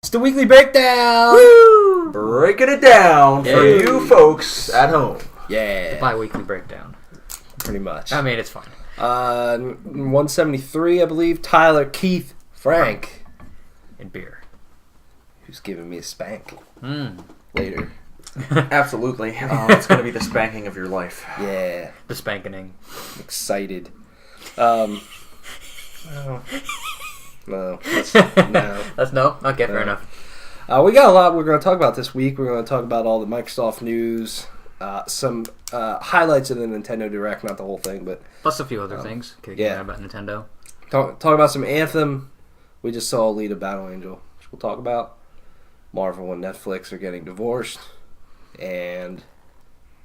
It's the weekly breakdown. Woo! Breaking it down for you folks at home. Yeah. The bi-weekly breakdown. Pretty much. I mean, it's fine. 173, I believe. Tyler, Keith, Frank. And beer. Who's giving me a spank later. Absolutely. It's going to be the spanking of your life. Yeah. The spanking. I'm excited. No. That's no? Okay, fair enough. We got a lot we're going to talk about this week. We're going to talk about all the Microsoft news, some highlights of the Nintendo Direct, not the whole thing, but plus a few other things. Yeah. About Nintendo. Talk about some Anthem. We just saw Alita Battle Angel, which we'll talk about. Marvel and Netflix are getting divorced. And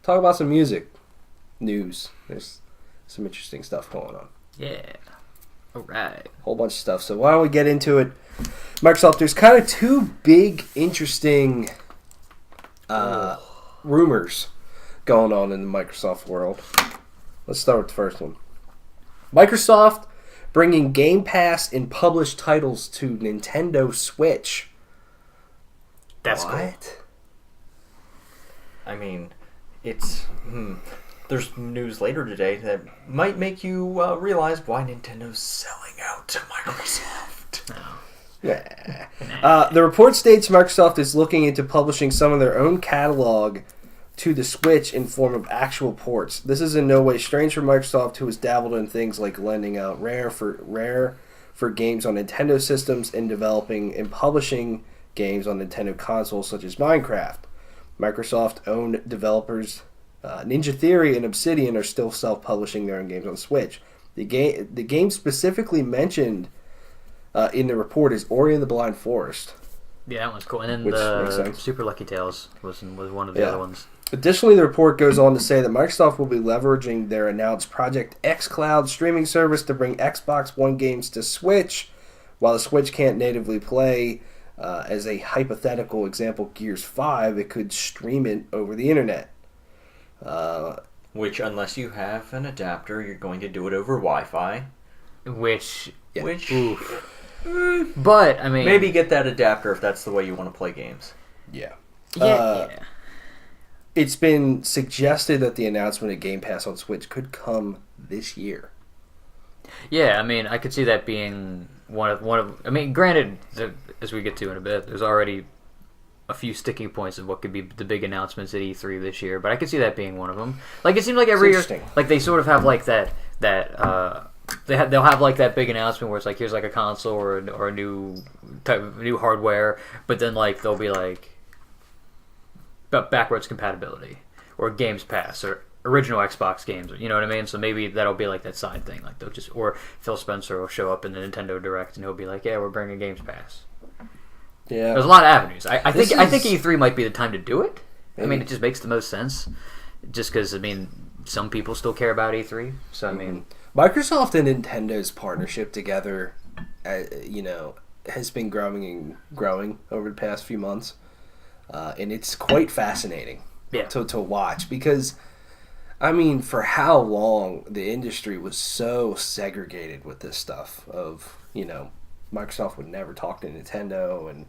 talk about some music news. There's some interesting stuff going on. Yeah. Alright. Whole bunch of stuff. So why don't we get into it? Microsoft, there's kind of two big, interesting rumors going on in the Microsoft world. Let's start with the first one. Microsoft bringing Game Pass and published titles to Nintendo Switch. That's what? Cool. I mean, it's... There's news later today that might make you realize why Nintendo's selling out to Microsoft. No. Yeah. The report states Microsoft is looking into publishing some of their own catalog to the Switch in form of actual ports. This is in no way strange for Microsoft, who has dabbled in things like lending out Rare for games on Nintendo systems and developing and publishing games on Nintendo consoles such as Minecraft. Microsoft-owned developers Ninja Theory and Obsidian are still self-publishing their own games on Switch. The game specifically mentioned in the report is Ori and the Blind Forest. Yeah, that one's cool. And then the Super Lucky Tales was one of the other ones. Additionally, the report goes on to say that Microsoft will be leveraging their announced Project xCloud streaming service to bring Xbox One games to Switch. While the Switch can't natively play, as a hypothetical example, Gears 5, it could stream it over the internet. Which, unless you have an adapter, you're going to do it over Wi-Fi. Oof. But, I mean... Maybe get that adapter if that's the way you want to play games. Yeah. Yeah. It's been suggested that the announcement of Game Pass on Switch could come this year. Yeah, I mean, I could see that being one of... I mean, granted, as we get to in a bit, there's already a few sticking points of what could be the big announcements at E3 this year, but I could see that being one of them. Like, it seems like every year, like, they sort of have, like, they'll have like that big announcement where it's like, here's like a console or a new type of new hardware, but then like they'll be like backwards compatibility or Games Pass or original Xbox games, you know what I mean? So maybe that'll be like that side thing, like they'll just, or Phil Spencer will show up in the Nintendo Direct and he'll be like, yeah, we're bringing Games Pass. Yeah, there's a lot of avenues. I think E3 might be the time to do it. Maybe. I mean, it just makes the most sense, just because I mean, some people still care about E3, so I mean. Microsoft and Nintendo's partnership together, has been growing over the past few months, and it's quite fascinating to watch because, I mean, for how long the industry was so segregated with this stuff of, Microsoft would never talk to Nintendo and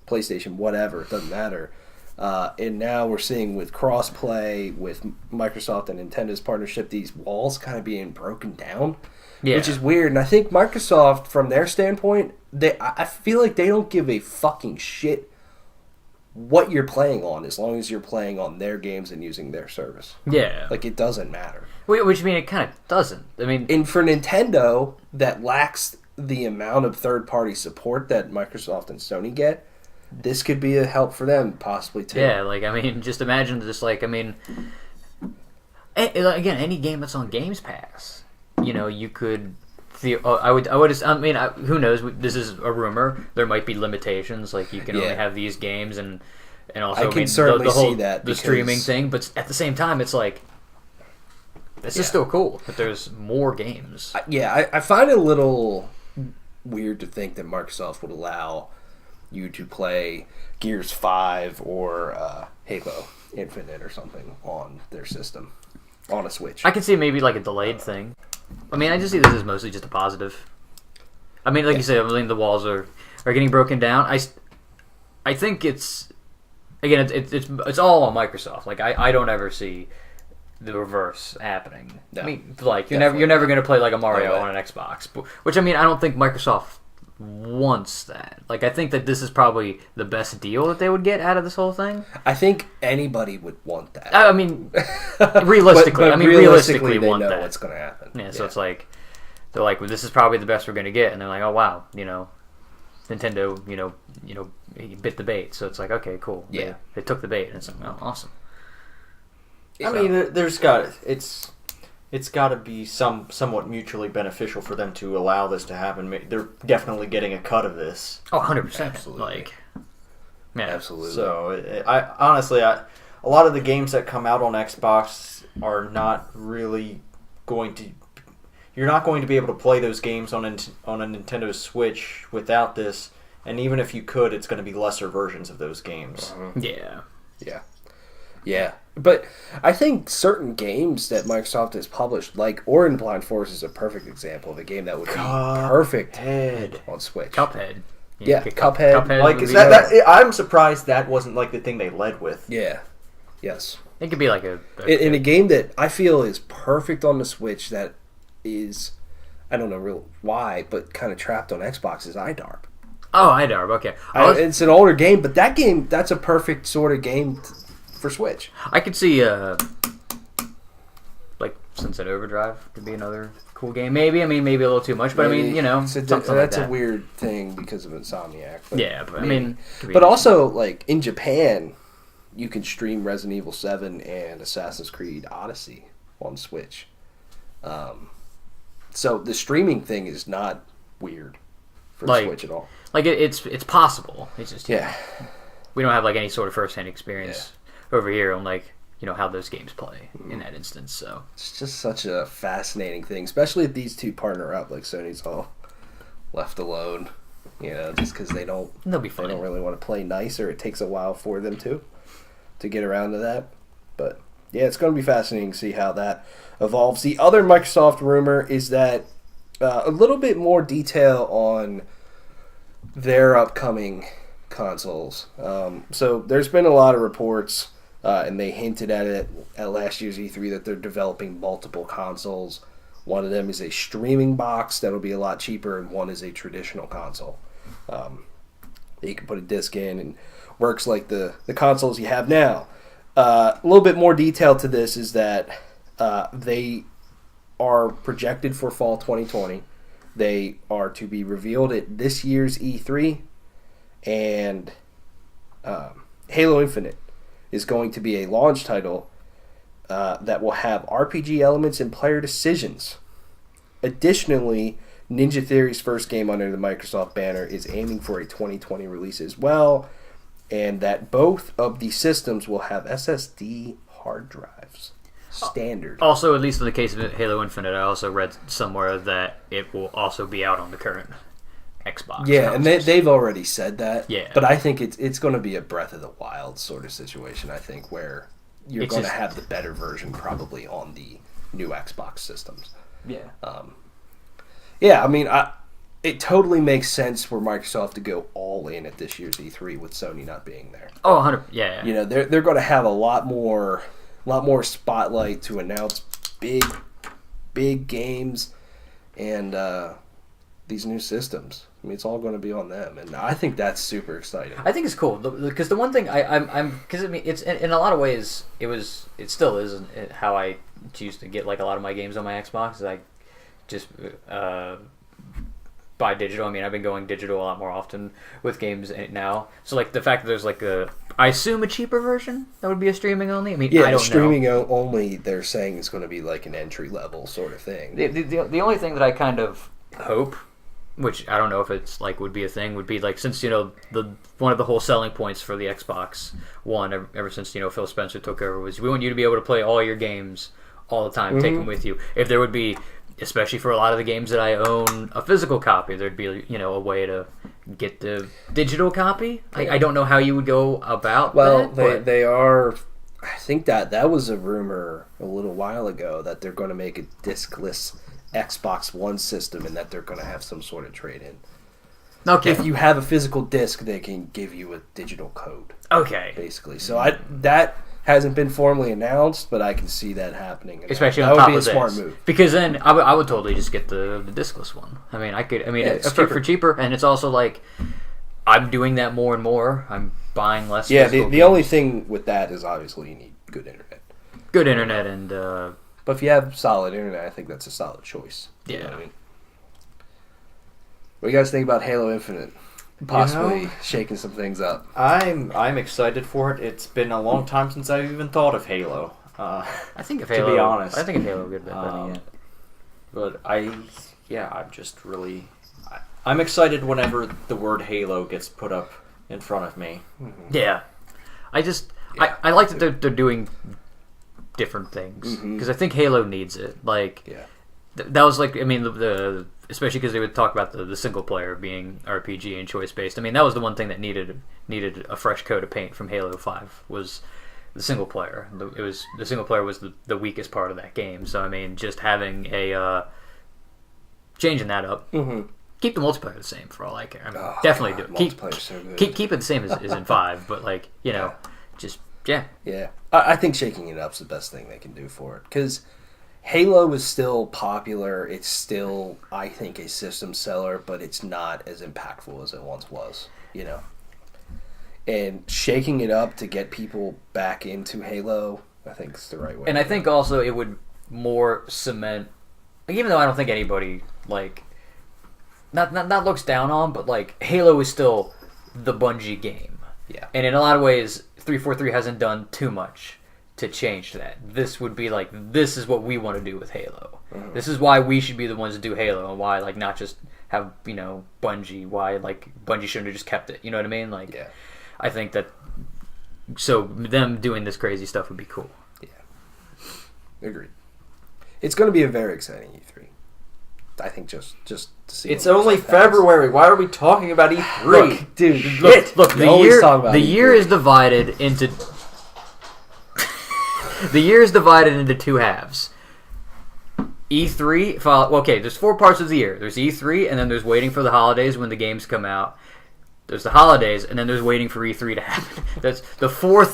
PlayStation, whatever, it doesn't matter. And now we're seeing with cross-play, with Microsoft and Nintendo's partnership, these walls kind of being broken down, which is weird. And I think Microsoft, from their standpoint, I feel like they don't give a fucking shit what you're playing on as long as you're playing on their games and using their service. Yeah. Like, it doesn't matter. Which, I mean, it kind of doesn't. I mean... And for Nintendo, that lacks the amount of third-party support that Microsoft and Sony get, this could be a help for them, possibly, too. Yeah, like, I mean, just imagine just, like, I mean... Again, any game that's on Games Pass, you could... who knows? This is a rumor. There might be limitations, like, you can only have these games, and also, I can certainly see that. The streaming thing, but at the same time, it's like... This is still cool, but there's more games. I find it a little weird to think that Microsoft would allow you to play Gears 5 or Halo Infinite or something on their system, on a Switch. I can see maybe like a delayed thing. I mean, I just see this as mostly just a positive. I mean, like you said, I mean, the walls are getting broken down. I think it's it's all on Microsoft. Like I don't ever see the reverse happening. No, I mean, like you're never going to play like a Mario on an Xbox, which I mean I don't think Microsoft wants that. Like I think that this is probably the best deal that they would get out of this whole thing. I think anybody would want that. I mean, realistically, but realistically they want know that. what's going to happen. Yeah, so it's like they're like, well, this is probably the best we're going to get, and they're like, oh wow, Nintendo, bit the bait. So it's like, okay, cool. Yeah, they took the bait, and it's like, oh, awesome. I mean, there's got it's got to be somewhat mutually beneficial for them to allow this to happen. They're definitely getting a cut of this. Oh, 100%. Absolutely. Like, yeah, absolutely. So I honestly, a lot of the games that come out on Xbox are not really going to. You're not going to be able to play those games on a Nintendo Switch without this, and even if you could, it's going to be lesser versions of those games. Yeah. But I think certain games that Microsoft has published, like Ori and the Blind Forest, is a perfect example of a game that would be perfect on Switch. Cuphead. Yeah, Cuphead. Like, is that I'm surprised that wasn't like the thing they led with. Yeah. Yes. It could be like in a game that I feel is perfect on the Switch that is, I don't know real why, but kind of trapped on Xbox is iDarb. Oh, iDarb, okay. It's an older game, but that's a perfect sort of game for Switch. I could see, like, Sunset Overdrive could be another cool game. Maybe a little too much, but Maybe. Something like that. That's a weird thing because of Insomniac. But yeah, but but also, like, in Japan, you can stream Resident Evil 7 and Assassin's Creed Odyssey on Switch. So the streaming thing is not weird for Switch at all. Like it's possible. It's just we don't have like any sort of first-hand experience over here on like how those games play in that instance. So it's just such a fascinating thing, especially if these two partner up. Like Sony's all left alone, just because they'll be fine. They don't really want to play nice, or it takes a while for them to get around to that. But yeah, it's going to be fascinating to see how that evolves. The other Microsoft rumor is that a little bit more detail on their upcoming consoles. So there's been a lot of reports, and they hinted at it at last year's E3 that they're developing multiple consoles. One of them is a streaming box that'll be a lot cheaper, and one is a traditional console. You can put a disc in and works like the consoles you have now. A little bit more detail to this is that they are projected for fall 2020. They are to be revealed at this year's E3, and Halo Infinite is going to be a launch title that will have RPG elements and player decisions. Additionally, Ninja Theory's first game under the Microsoft banner is aiming for a 2020 release as well, and that both of the systems will have SSD hard drives. Standard. Also, at least in the case of Halo Infinite, I also read somewhere that it will also be out on the current Xbox. Yeah, and they've already said that. Yeah. But I think it's going to be a Breath of the Wild sort of situation, I think, where you're going to have the better version probably on the new Xbox systems. Yeah. Yeah, I mean, it totally makes sense for Microsoft to go all in at this year's E3 with Sony not being there. Oh, 100%. Yeah. They're going to have a lot more spotlight to announce big games and these new systems. I mean, it's all going to be on them, and I think that's super exciting. I think it's cool because the one thing it's in a lot of ways it still is how I choose to get like a lot of my games on my Xbox. Is I just buy digital. I mean, I've been going digital a lot more often with games now. So like the fact that there's like I assume a cheaper version that would be a streaming only. I mean, I don't know. Streaming only. They're saying it's going to be like an entry level sort of thing. The only thing that I kind of hope, which I don't know if it's like would be a thing, would be like since one of the whole selling points for the Xbox One ever since Phil Spencer took over was we want you to be able to play all your games all the time, take them with you. If there would be, especially for a lot of the games that I own, a physical copy, there'd be a way to get the digital copy. I don't know how you would go about that. They are. I think that was a rumor a little while ago that they're going to make a discless Xbox One system and that they're going to have some sort of trade-in. Okay. If you have a physical disc, they can give you a digital code. Okay. Basically, so that hasn't been formally announced, but I can see that happening. And Especially that on would top be a of smart this. move. Because then I would totally just get the discless one. I mean, it's for cheaper, and it's also like I'm doing that more and more. I'm buying less. Yeah, physical the games. only thing with that is obviously you need good internet. Good internet and But if you have solid internet, I think that's a solid choice. You know what I mean? What do you guys think about Halo Infinite? Possibly shaking some things up. I'm excited for it. It's been a long time since I've even thought of Halo. I think if Halo, to be honest, I think if Halo would get but I'm just really, I'm excited whenever the word Halo gets put up in front of me. Yeah, I like that they're doing different things because I think Halo needs it. Like, that was like, I mean, the especially because they would talk about the single player being RPG and choice based. I mean, that was the one thing that needed a fresh coat of paint from Halo 5 was the single player. The single player was the weakest part of that game. So I mean, just having a changing that up. Keep the multiplayer the same for all I care. I mean, definitely do it. So good. Keep it the same as in 5, but like just Yeah, I think shaking it up's the best thing they can do for it because Halo is still popular. It's still, I think, a system seller, but it's not as impactful as it once was. And shaking it up to get people back into Halo, I think is the right way. And I think also it would more cement, like, even though I don't think anybody like not looks down on, but like Halo is still the Bungie game. Yeah. And in a lot of ways, 343 hasn't done too much to change that. This would be like, this is what we want to do with Halo. This is why we should be the ones to do Halo, and why like not just have Bungie. Why like Bungie shouldn't have just kept it. You know what I mean? Like, I think that so them doing this crazy stuff would be cool. Yeah, agreed. It's going to be a very exciting E3. I think just to see. It's only February. Why are we talking about E3? Look, dude. Look. The year is divided into. The year is divided into two halves. E3, okay, there's 4 parts of the year. There's E3, and then there's waiting for the holidays when the games come out. There's the holidays, and then there's waiting for E3 to happen. That's the 4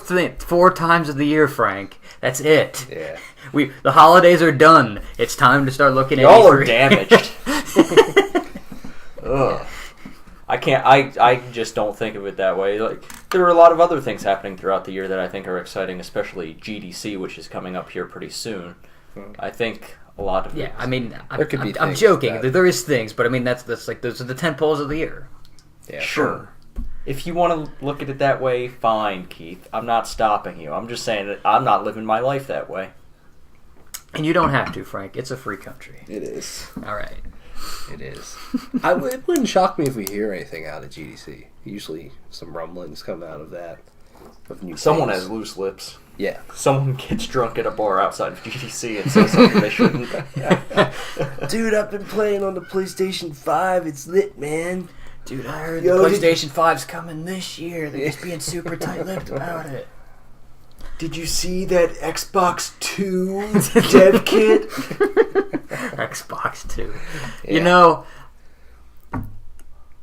times of the year, Frank. That's it. Yeah. The holidays are done. It's time to start looking at Y'all E3. are damaged. Ugh. I can't. I just don't think of it that way. Like, there are a lot of other things happening throughout the year that I think are exciting, especially GDC, which is coming up here pretty soon. I think a lot of I mean, I'm I'm joking. There is things, but I mean that's like those are the 10 poles of the year. Yeah, sure. If you want to look at it that way, fine, Keith. I'm not stopping you. I'm just saying that I'm not living my life that way. And you don't have to, Frank. It's a free country. It is. All right. It is. It wouldn't shock me if we hear anything out of GDC. Usually some rumblings come out of that. Of new Someone things. has loose lips. Yeah. Someone gets drunk at a bar outside of GDC and says something they shouldn't. Dude, I've been playing on the PlayStation 5. It's lit, man. Dude, I heard the PlayStation 5's coming this year. They're just being super tight-lipped about it. Did you see that Xbox 2 dev kit? Xbox 2. Yeah. You know,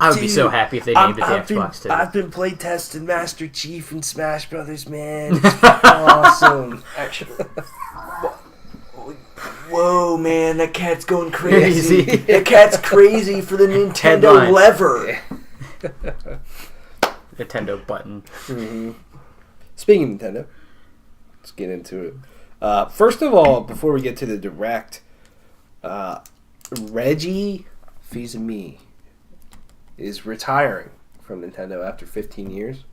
I would be so happy if they named it the Xbox 2. I've been playtesting Master Chief and Smash Brothers, man. It's awesome. Actually. Whoa, man, that cat's going crazy. That cat's crazy for the Nintendo Headline. lever. Nintendo button. Mm-hmm. Speaking of Nintendo, let's get into it. First of all, before we get to the Direct, Reggie Fils-Aimé is retiring from Nintendo after 15 years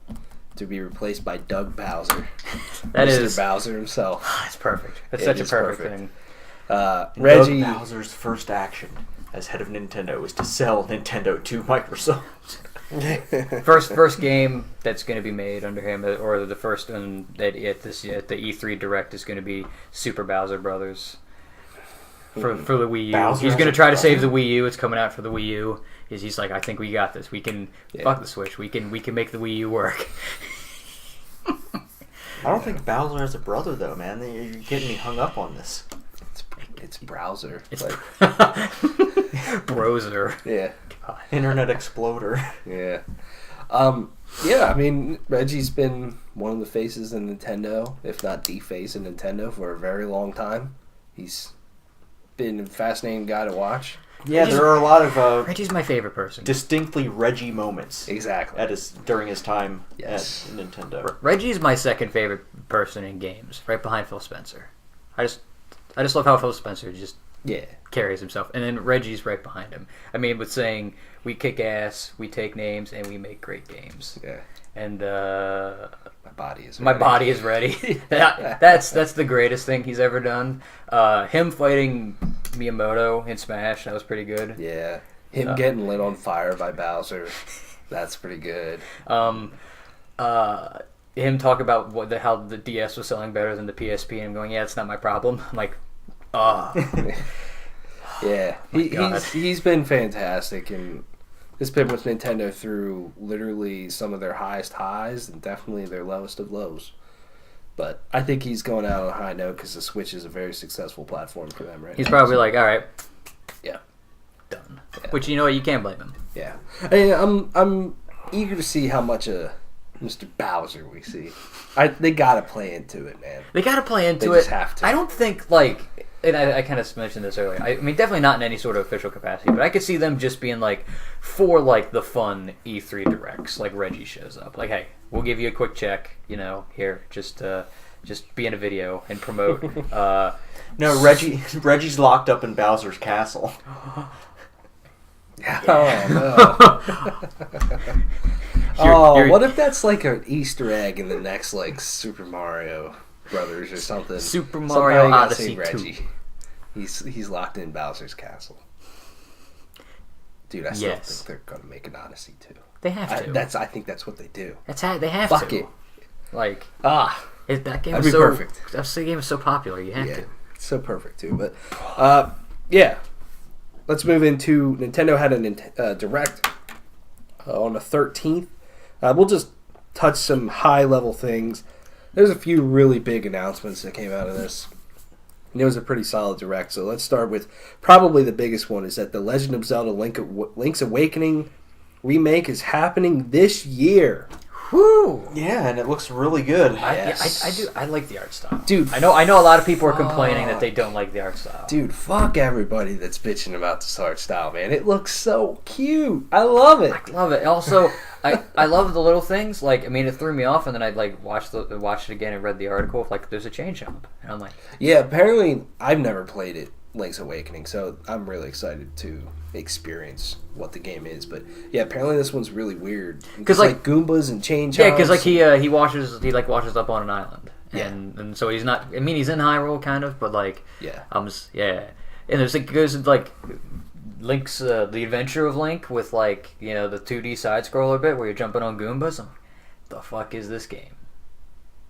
to be replaced by Doug Bowser. That Mr. is Bowser himself. That's perfect. That's It such a is perfect perfect. thing. Reggie Doug Bowser's first action as head of Nintendo was to sell Nintendo to Microsoft. First game that's going to be made under him, or the first one that at the E3 Direct is going to be Super Bowser Brothers for the Wii U. Bowser He's going to as a try to save brother? the Wii U. It's coming out for the Wii U. He's like, I think we got this. We can fuck the Switch. We can make the Wii U work. I don't think Bowser has a brother, though, man. You're getting me hung up on this. It's browser. It's like, browser. yeah. God. Internet Exploder. Yeah. Yeah, I mean, Reggie's been one of the faces of Nintendo, if not the face of Nintendo, for a very long time. He's been a fascinating guy to watch. Yeah, there are a lot of Reggie's my favorite person. distinctly Reggie moments. Exactly. During his time Yes. at Nintendo. Reggie's my second favorite person in games, right behind Phil Spencer. I just love how Phil Spencer just Yeah. carries himself, and then Reggie's right behind him. I mean, with saying we kick ass, we take names, and we make great games. Yeah. And My body is my ready. body is ready. That's the greatest thing he's ever done. Him fighting Miyamoto in Smash, that was pretty good. Yeah. Him getting lit on fire by Bowser, that's pretty good. Him talk about how the DS was selling better than the PSP, and him going, yeah, it's not my problem. I'm like, Yeah. God. He's been fantastic, and has been with Nintendo through literally some of their highest highs and definitely their lowest of lows. But I think he's going out on a high note because the Switch is a very successful platform for them right he's now. probably like, all right, Yeah. done. Yeah. Which, you know what, you can't blame him. Yeah. I'm eager to see how much of Mr. Bowser we see. They gotta play into it, man. They got to play into They it. just have to. I don't think, and I kind of mentioned this earlier. I mean, definitely not in any sort of official capacity, but I could see them just being for the fun E3 directs. Like Reggie shows up, like, hey, we'll give you a quick check. Here, just be in a video and promote. No, Reggie's locked up in Bowser's castle. Oh no! You're- What if that's like an Easter egg in the next Super Mario Brothers or something? Super Somehow Mario you gotta Odyssey see Reggie. He's locked in Bowser's castle. Dude, I still Yes. think they're gonna make an Odyssey too. They have to. I think that's what they do. They have Fuck to. it. That game That'd is be so perfect. That game is so popular. You have Yeah, to. it's so perfect too. But yeah, let's move into Nintendo had a direct on the 13th. We'll just touch some high level things. There's a few really big announcements that came out of this. And it was a pretty solid direct. So let's start with probably the biggest one is that the Legend of Zelda Link's Awakening remake is happening this year. Woo! Yeah, and it looks really good. Yes. I do. I like the art style, Dude. I know a lot of people are complaining that they don't like the art style. Dude, fuck everybody that's bitching about this art style, man. It looks so cute. I love it. I love it. Also, I love the little things. It threw me off, and then I'd watched it again and read the article. There's a chain jump, and I'm like, Yeah, apparently I've never played it, Link's Awakening, so I'm really excited to experience what the game is. But yeah, apparently this one's really weird. Because Goombas and chain chomps. yeah, because he washes up on an island, Yeah. and so he's not. I mean, he's in Hyrule kind of, but Yeah. yeah. And there's goes Link's the Adventure of Link with the 2D side scroller bit where you're jumping on Goombas. I'm like, the fuck is this game?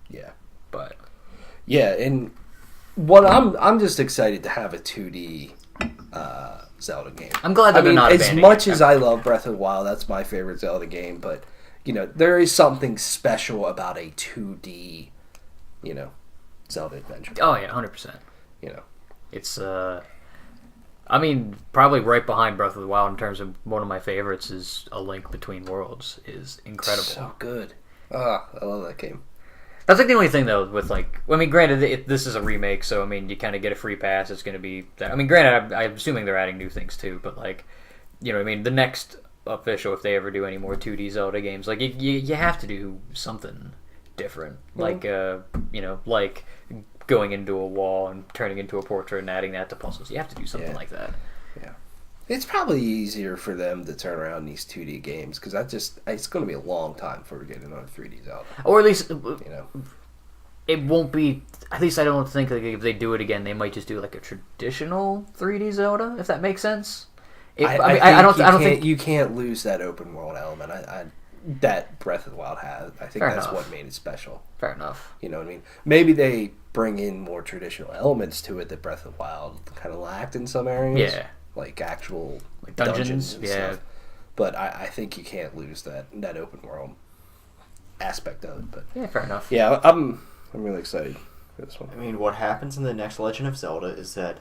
Yeah. But Yeah, and what I'm just excited to have a 2D Zelda game. I'm glad that they're not as abandoning much it. as I love Breath of the Wild, that's my favorite Zelda game, but there is something special about a 2D, Zelda adventure. Oh yeah, 100%. You know. It's probably right behind Breath of the Wild in terms of one of my favorites is A Link Between Worlds is incredible. So good. I love that game. That's the only thing though with granted this is a remake, so you kind of get a free pass. It's going to be that. Granted, I'm assuming they're adding new things too, but the next official, if they ever do any more 2D Zelda games, you have to do something different, like going into a wall and turning into a portrait and adding that to puzzles. You have to do something like that. Yeah. It's probably easier for them to turn around these 2D games because it's going to be a long time before we get another 3D Zelda. Or at least it won't be. At least I don't think if they do it again, they might just do a traditional 3D Zelda, if that makes sense. I don't think you can't lose that open world element. That Breath of the Wild has. I think that's what made it special. Fair enough. You know what I mean? Maybe they bring in more traditional elements to it that Breath of the Wild kind of lacked in some areas. Yeah. Like actual dungeons and stuff. But I think you can't lose that open world aspect of it. But yeah, fair enough. Yeah, I'm really excited for this one. What happens in the next Legend of Zelda is that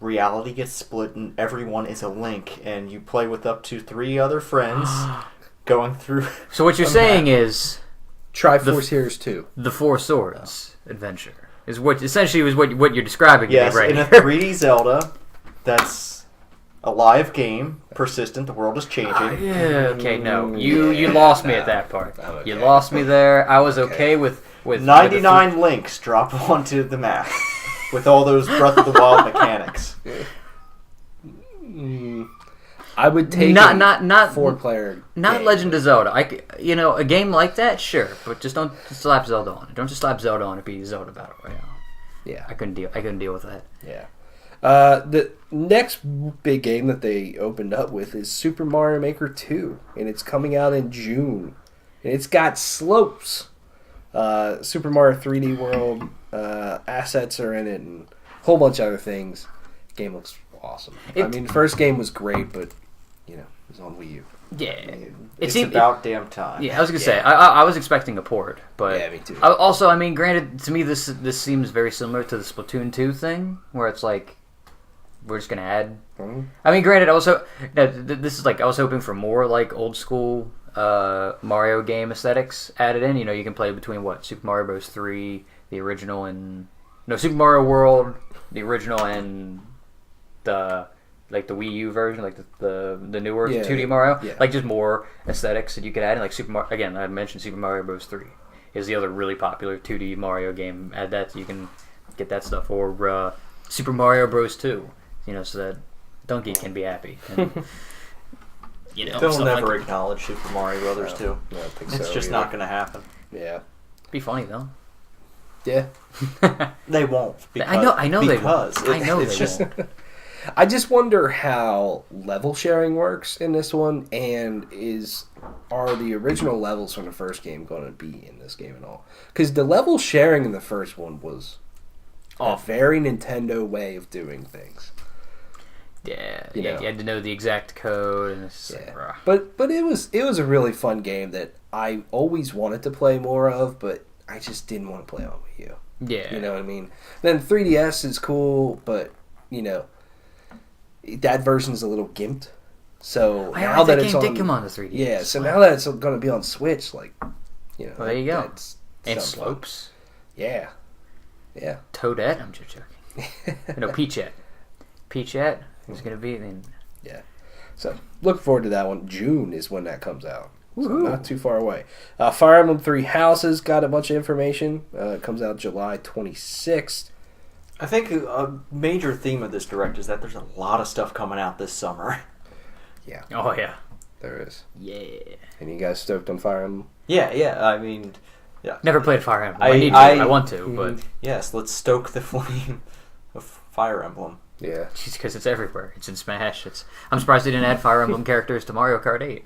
reality gets split and everyone is a Link, and you play with up to 3 other friends going through. So what you're saying is Triforce Heroes 2. the Four Swords adventure is what essentially was what you're describing. Yes, right in here. a 3D Zelda that's a live game, persistent, the world is changing. Yeah. Okay. No. You lost me at that part. Okay. You lost me there. I was okay with 99 links drop onto the map with all those Breath of the Wild mechanics. I would take not 4-player. Not game. Legend of Zelda. A game like that, sure, but just don't slap Zelda on it. Don't just slap Zelda on it. Be Zelda Battle Royale. Yeah, I couldn't deal with that. Yeah. The next big game that they opened up with is Super Mario Maker 2, and it's coming out in June. And it's got slopes. Super Mario 3D World assets are in it, and a whole bunch of other things. The game looks awesome. I mean, the first game was great, but it was on Wii U. Yeah, It's about damn time. Yeah, I was gonna say I was expecting a port, but yeah, me too. Also, granted, to me this seems very similar to the Splatoon 2 thing, where it's like we're just gonna add. Mm-hmm. I mean, granted, also this is like I was hoping for more like old school Mario game aesthetics added in. You can play between Super Mario Bros. 3, the original, and Super Mario World, the original, and the Wii U version, like the newer 2D Mario, like just more aesthetics that you could add in. Like Super Mario, again, I mentioned Super Mario Bros. 3 is the other really popular 2D Mario game. Add that so you can get that stuff, or Super Mario Bros. 2, so that Donkey can be happy. And, They'll never acknowledge Super Mario Brothers 2. I don't think It's so just either. not going to happen. Yeah. Be funny though. Yeah. They won't. I know they won't. I know it's they just, won't. I just wonder how level sharing works in this one, and are the original levels from the first game going to be in this game at all? Because the level sharing in the first one was a very Nintendo way of doing things. Yeah, you had to know the exact code, and it's just like, rah. But it was a really fun game that I always wanted to play more of, but I just didn't want to play on Wii U. Yeah, You know what I mean? Then 3DS is cool, but that version's a little gimped. So now that it's on, did come on the 3DS. Yeah, so now that it's going to be on Switch, like, well, there you go. That's And something. Slopes. Yeah. Toadette. I'm just joking. No, Peachette. Peachette is gonna be. Yeah. So look forward to that one. June is when that comes out. So not too far away. Fire Emblem 3 Houses got a bunch of information. It comes out July 26th. I think a major theme of this direct is that there's a lot of stuff coming out this summer. Yeah. Oh yeah. There is. Yeah. And you guys stoked on Fire Emblem? Yeah. I mean, yeah. Never played Fire Emblem. I want to, but yes, let's stoke the flame of Fire Emblem. Yeah. Because it's everywhere. It's in Smash. I'm surprised they didn't add Fire Emblem characters to Mario Kart 8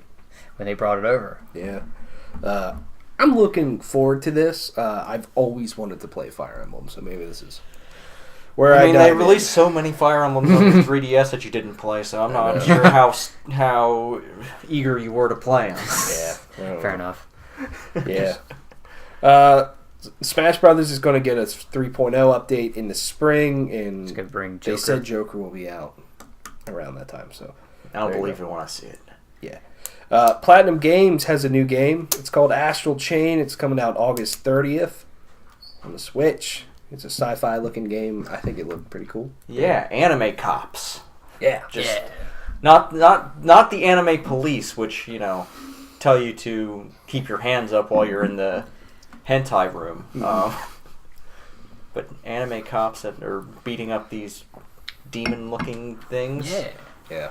when they brought it over. Yeah. I'm looking forward to this. I've always wanted to play Fire Emblem, so maybe this is where I mean, they released so many Fire Emblems on the 3DS that you didn't play, so I'm not sure how eager you were to play them. Yeah. Fair enough. Yeah. Smash Brothers is going to get a 3.0 update in the spring, and It's gonna bring Joker. they said Joker will be out around that time. So I'll there you believe go. it when I see it. Yeah. Platinum Games has a new game. It's called Astral Chain. It's coming out August 30th on the Switch. It's a sci-fi looking game. I think it looked pretty cool. Yeah, anime cops. Yeah. Just not the anime police, which tell you to keep your hands up while you're in the hentai room. But anime cops that are beating up these demon-looking things. Yeah.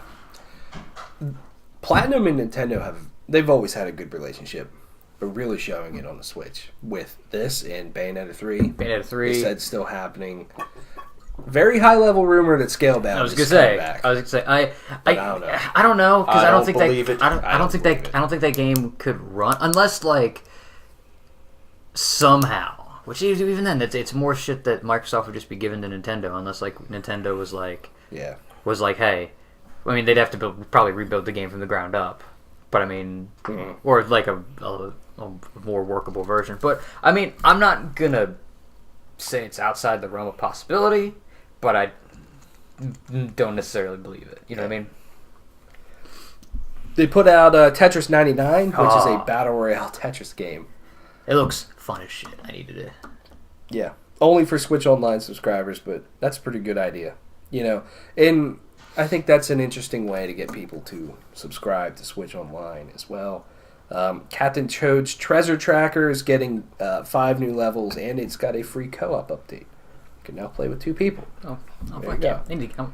Platinum and Nintendo they've always had a good relationship, but really showing it on the Switch with this and Bayonetta 3. Bayonetta 3. They said it's still happening. Very high level rumor that Scalebound I was is gonna coming say. back. I was gonna say. I don't know. I don't know because I I don't don't think believe that. it. I don't think believe that. it. I don't think that game could run unless like somehow. Which even then, it's more shit that Microsoft would just be given to Nintendo unless like Nintendo was like, hey, I mean they'd have to probably rebuild the game from the ground up, but I mean, or like a more workable version. But I mean, I'm not gonna say it's outside the realm of possibility, but don't necessarily believe it. You know what I mean? They put out Tetris 99, which is a battle royale Tetris game. It looks fun as shit. I needed it. Yeah, only for Switch Online subscribers, but that's a pretty good idea. You know, and I think that's an interesting way to get people to subscribe to Switch Online as well. Captain Toad's Treasure Tracker is getting 5 new levels, and it's got a free co-op update. You can now play with 2 people. Oh, I'll play that.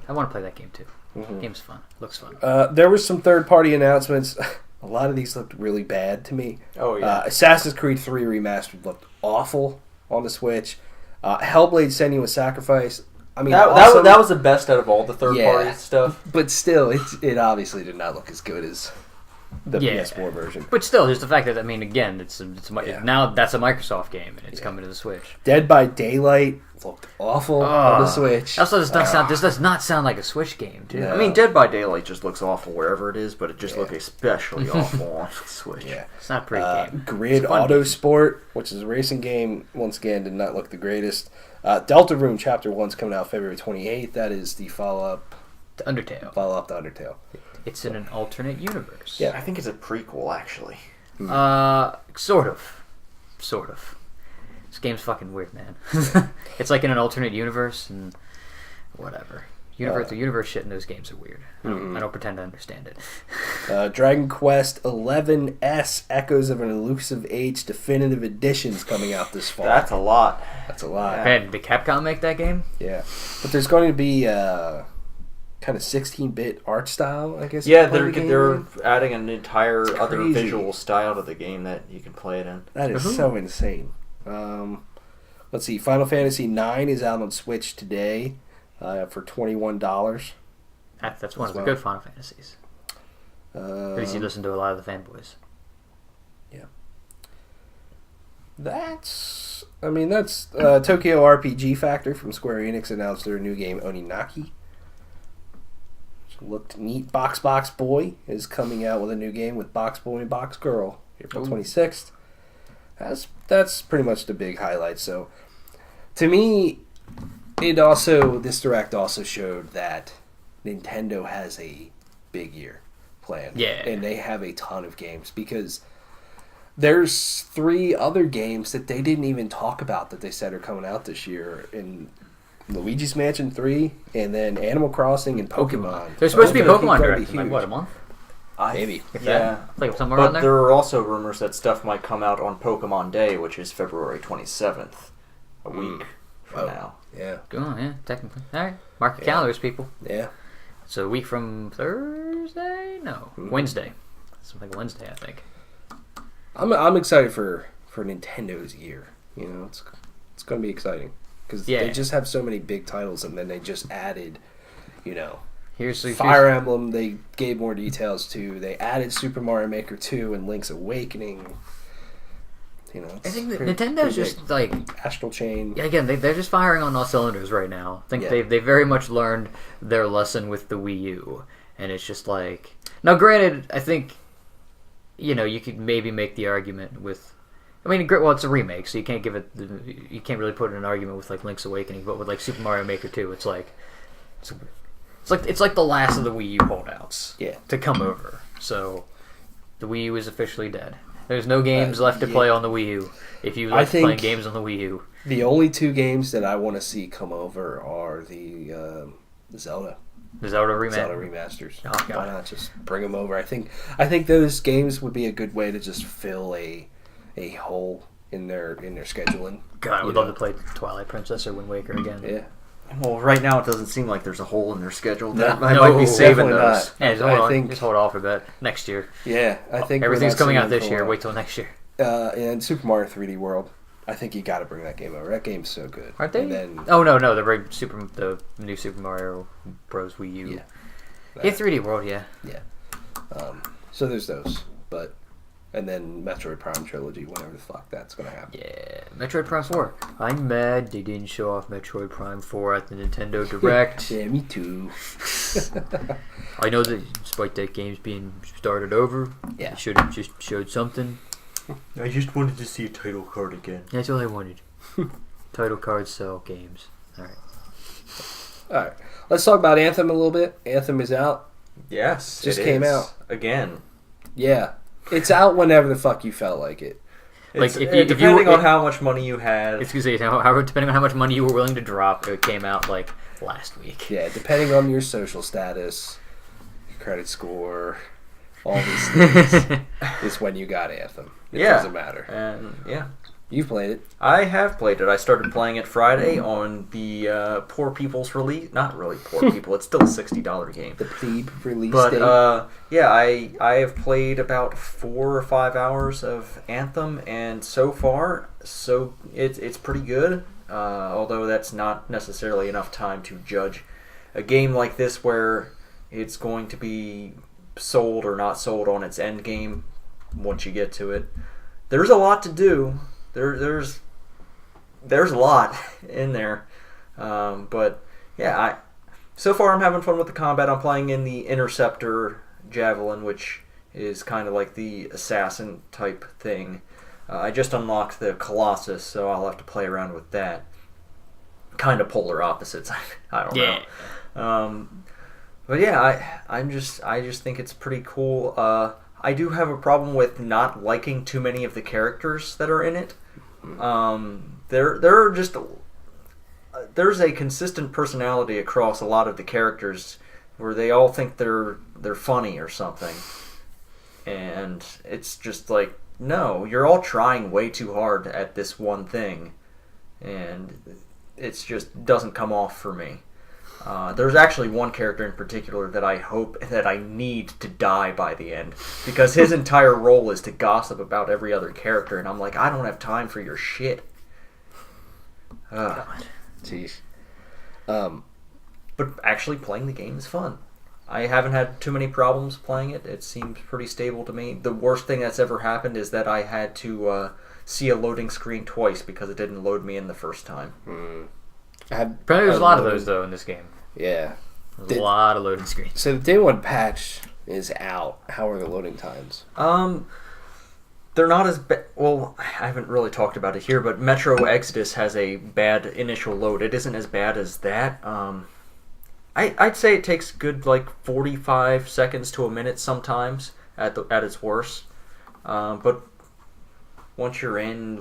I want to play that game too. Mm-hmm. Game's fun. Looks fun. There was some third-party announcements. A lot of these looked really bad to me. Oh, yeah. Assassin's Creed 3 Remastered looked awful on the Switch. Hellblade: Senua's Sacrifice. I mean, that was the best out of all the third-party stuff. But still, it obviously did not look as good as the PS4 version. But still, there's the fact that, I mean, again, now that's a Microsoft game, and it's coming to the Switch. Dead by Daylight looked awful on the Switch. Also, this does not sound like a Switch game, too. No. I mean, Dead by Daylight just looks awful wherever it is, but it just looks especially awful on the Switch. Yeah. It's not a pretty game. Grid Autosport, which is a racing game, once again, did not look the greatest. Deltarune Chapter 1 is coming out February 28th. That is the follow-up to Undertale. Follow-up to Undertale. It's in an alternate universe. Yeah, I think it's a prequel, actually. Sort of. This game's fucking weird, man. It's like in an alternate universe, and whatever. The universe shit in those games are weird. I don't pretend to understand it. Dragon Quest XI-S Echoes of an Elusive Age Definitive Edition's coming out this fall. That's a lot. Yeah. Man, did Capcom make that game? Yeah. But there's going to be kind of 16-bit art style, I guess. Yeah, they're adding an entire other visual style to the game that you can play it in. That is so insane. Let's see. Final Fantasy IX is out on Switch today for $21. That's one of the good Final Fantasies. At least you listen to a lot of the fanboys. Yeah. That's Tokyo RPG Factor from Square Enix announced their new game Oninaki. Looked neat. Box Boy is coming out with a new game with Box Boy and Box Girl April 26th. That's pretty much the big highlight. So, to me, this Direct also showed that Nintendo has a big year planned. Yeah. And they have a ton of games because there's 3 other games that they didn't even talk about that they said are coming out this year in Luigi's Mansion 3 and then Animal Crossing and Pokemon. There's supposed to be Pokemon Direct in like, what, a month? Maybe. Yeah. Like somewhere around But there are also rumors that stuff might come out on Pokemon Day, which is February 27th, a week from now. Yeah. Oh, yeah, technically. All right. Mark your calendars, people. Yeah. It's a week from Thursday? No. Wednesday. Something like Wednesday, I think. I'm excited for Nintendo's year. You know, it's going to be exciting because they just have so many big titles, and then they just added, you know, Fire Emblem. They gave more details to. They added Super Mario Maker 2 and Link's Awakening. You know, I think Nintendo's just like Astral Chain. Yeah, again, they're just firing on all cylinders right now. I think they very much learned their lesson with the Wii U, and it's just like now. Granted, I think you could maybe make the argument with. I mean, well, it's a remake, so you can't you can't really put in an argument with like Link's Awakening, but with like Super Mario Maker 2, it's like the last of the Wii U holdouts to come over. So the Wii U is officially dead. There's no games left to play on the Wii U. If you like playing games on the Wii U, the only 2 games that I want to see come over are the Zelda. The Zelda remasters. Oh, God. Why not just bring them over? I think those games would be a good way to just fill a hole in their scheduling. God, I would love to play Twilight Princess or Wind Waker again. Yeah. Well, right now it doesn't seem like there's a hole in their schedule. No, I might be saving those. Yeah, just hold off a bit. Next year. Yeah, I think everything's coming out this year. Wait till next year. And Super Mario 3D World, I think you got to bring that game over. That game's so good. Aren't they? No, the new Super Mario Bros. Wii U. Yeah, 3D World. Yeah. Yeah. So there's those, and then Metroid Prime Trilogy, whenever the fuck that's going to happen. Yeah, Metroid Prime 4. I'm mad they didn't show off Metroid Prime 4 at the Nintendo Direct. Yeah, me too. I know that despite that game's being started over, they should have just showed something. I just wanted to see a title card again. That's all I wanted. Title cards sell games. Alright. All right. Let's talk about Anthem a little bit. Anthem is out. Yes, Just it came is. out. Again. Yeah. It's out whenever the fuck you felt like it. Like depending on how much money you had. Excuse me, depending on how much money you were willing to drop, it came out like last week. Yeah, depending on your social status, your credit score, all these things is when you got Anthem. It doesn't matter. And yeah. You've played it. I have played it. I started playing it Friday on the poor people's release. Not really poor people. It's still a $60 game. The plebe release But date. yeah, I have played about 4 or 5 hours of Anthem, and so far, it's pretty good. Although that's not necessarily enough time to judge a game like this, where it's going to be sold or not sold on its end game once you get to it. There's a lot to do. There's a lot in there, but yeah, so far I'm having fun with the combat. I'm playing in the Interceptor Javelin, which is kind of like the assassin type thing. I just unlocked the Colossus, so I'll have to play around with that. Kind of polar opposites. I don't know. But yeah, I just think it's pretty cool. I do have a problem with not liking too many of the characters that are in it. There's a consistent personality across a lot of the characters where they all think they're funny or something, and it's just like, no, you're all trying way too hard at this one thing, and it's just doesn't come off for me. There's actually one character in particular that I hope that I need to die by the end, because his entire role is to gossip about every other character, and I'm like, I don't have time for your shit. God. Jeez. But actually playing the game is fun. I haven't had too many problems playing it. It seems pretty stable to me. The worst thing that's ever happened is that I had to see a loading screen twice because it didn't load me in the first time. There's a lot of those though in this game. Yeah, There's a lot of loading screens. So the day one patch is out. How are the loading times? They're not as bad. Well, I haven't really talked about it here, but Metro Exodus has a bad initial load. It isn't as bad as that. I'd say it takes good 45 seconds to a minute sometimes at its worst. But once you're in,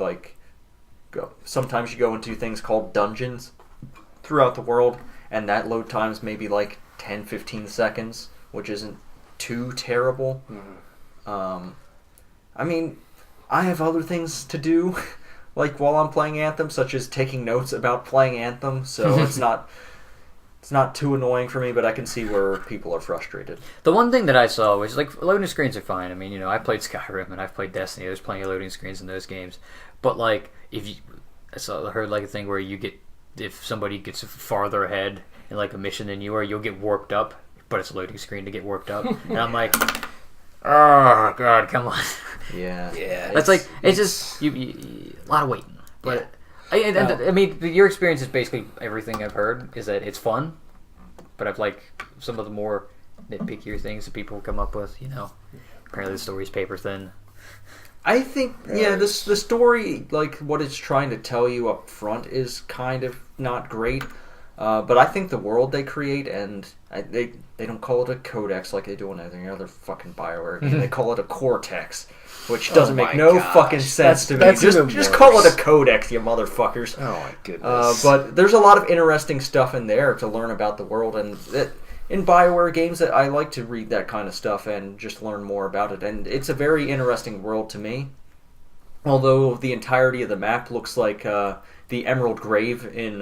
sometimes you go into things called dungeons throughout the world, and that load time's maybe 10-15 seconds, which isn't too terrible. Mm-hmm. I mean, I have other things to do while I'm playing Anthem, such as taking notes about playing Anthem, so it's not too annoying for me, but I can see where people are frustrated. The one thing that I saw was loading screens are fine. I mean, I played Skyrim and I've played Destiny. There's plenty of loading screens in those games, but I heard a thing where if somebody gets farther ahead in a mission than you are, you'll get warped up, but it's a loading screen to get warped up, and I'm like, oh god, come on. Yeah. That's it's just a lot of waiting, but. Yeah. I mean, your experience is basically everything I've heard is that it's fun, but I've some of the more nitpickier things that people come up with. Apparently the story's paper thin. I think the story, what it's trying to tell you up front, is kind of not great. But I think the world they create, and they don't call it a codex like they do in any other fucking BioWare game. They call it a cortex. Which doesn't make no fucking sense to me. Just call it a codex, you motherfuckers. Oh my goodness. But there's a lot of interesting stuff in there to learn about the world, and in BioWare games that I like to read that kind of stuff and just learn more about it. And it's a very interesting world to me. Although the entirety of the map looks like the Emerald Grave in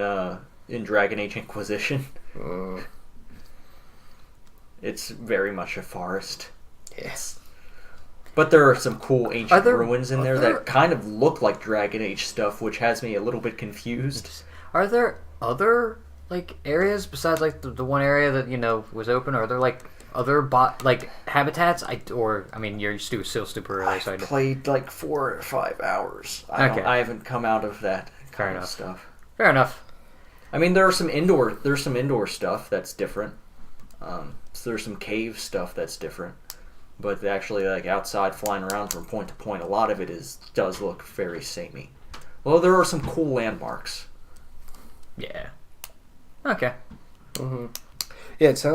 Dragon Age Inquisition. It's very much a forest. Yes. But there are some cool ancient ruins in there that kind of look like Dragon Age stuff, which has me a little bit confused. Are there other areas besides the one area that was open? Are there other habitats? You're still super early. I played 4 or 5 hours. I haven't come out of that kind of stuff. Fair enough. I mean, there's some indoor stuff that's different. So there's some cave stuff that's different. But actually, outside flying around from point to point, a lot of it does look very samey. Well, there are some cool landmarks. Yeah. Okay. Mm-hmm. Yeah, it's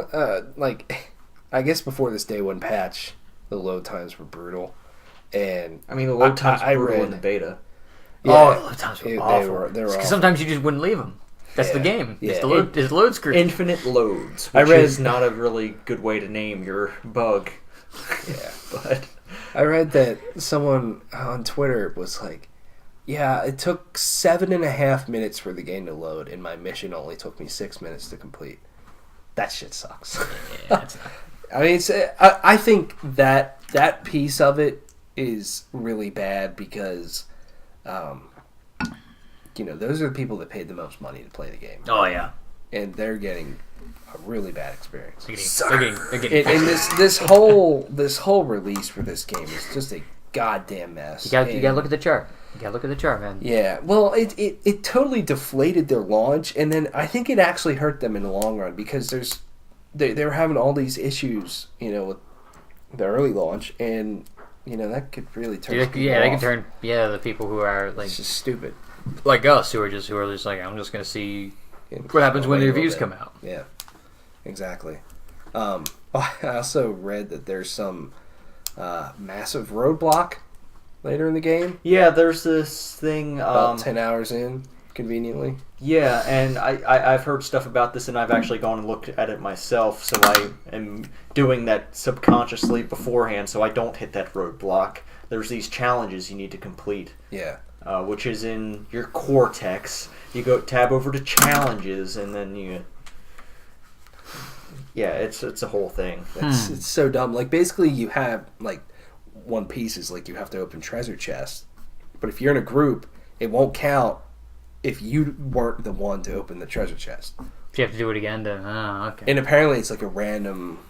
like I guess before this day one patch, the load times were brutal, and I mean the load times were brutal read, in the beta. Yeah, the load times were awful. They were awful. Sometimes you just wouldn't leave them. That's the game. Yeah. It's load screen. Infinite loads, which is not a really good way to name your bug. Yeah, but I read that someone on Twitter was like, "Yeah, it took 7.5 minutes for the game to load, and my mission only took me 6 minutes to complete." That shit sucks. Yeah, it's not. I mean, I think that piece of it is really bad because, those are the people that paid the most money to play the game. Oh yeah, and they're getting a really bad experience. They're getting and this whole release for this game is just a goddamn mess. You gotta look at the chart. You gotta look at the chart, man. Yeah, well, it totally deflated their launch, and then I think it actually hurt them in the long run because they were having all these issues, with the early launch, and that could really turn. They can turn. Yeah, the people who are like it's just stupid, like us, who are just like, I'm just gonna see what happens when the reviews come out. Yeah, exactly. I also read that there's some massive roadblock later in the game. Yeah, there's this thing about 10 hours in, conveniently. Yeah, and I've heard stuff about this, and I've actually gone and looked at it myself, so I am doing that subconsciously beforehand so I don't hit that roadblock. There's these challenges you need to complete. Yeah. Which is in your cortex. You go tab over to challenges, and then you... Yeah, it's a whole thing. It's so dumb. Like, basically, you have, like, one piece is, like, you have to open treasure chests. But if you're in a group, it won't count if you weren't the one to open the treasure chest. So you have to do it again okay. And apparently it's like a random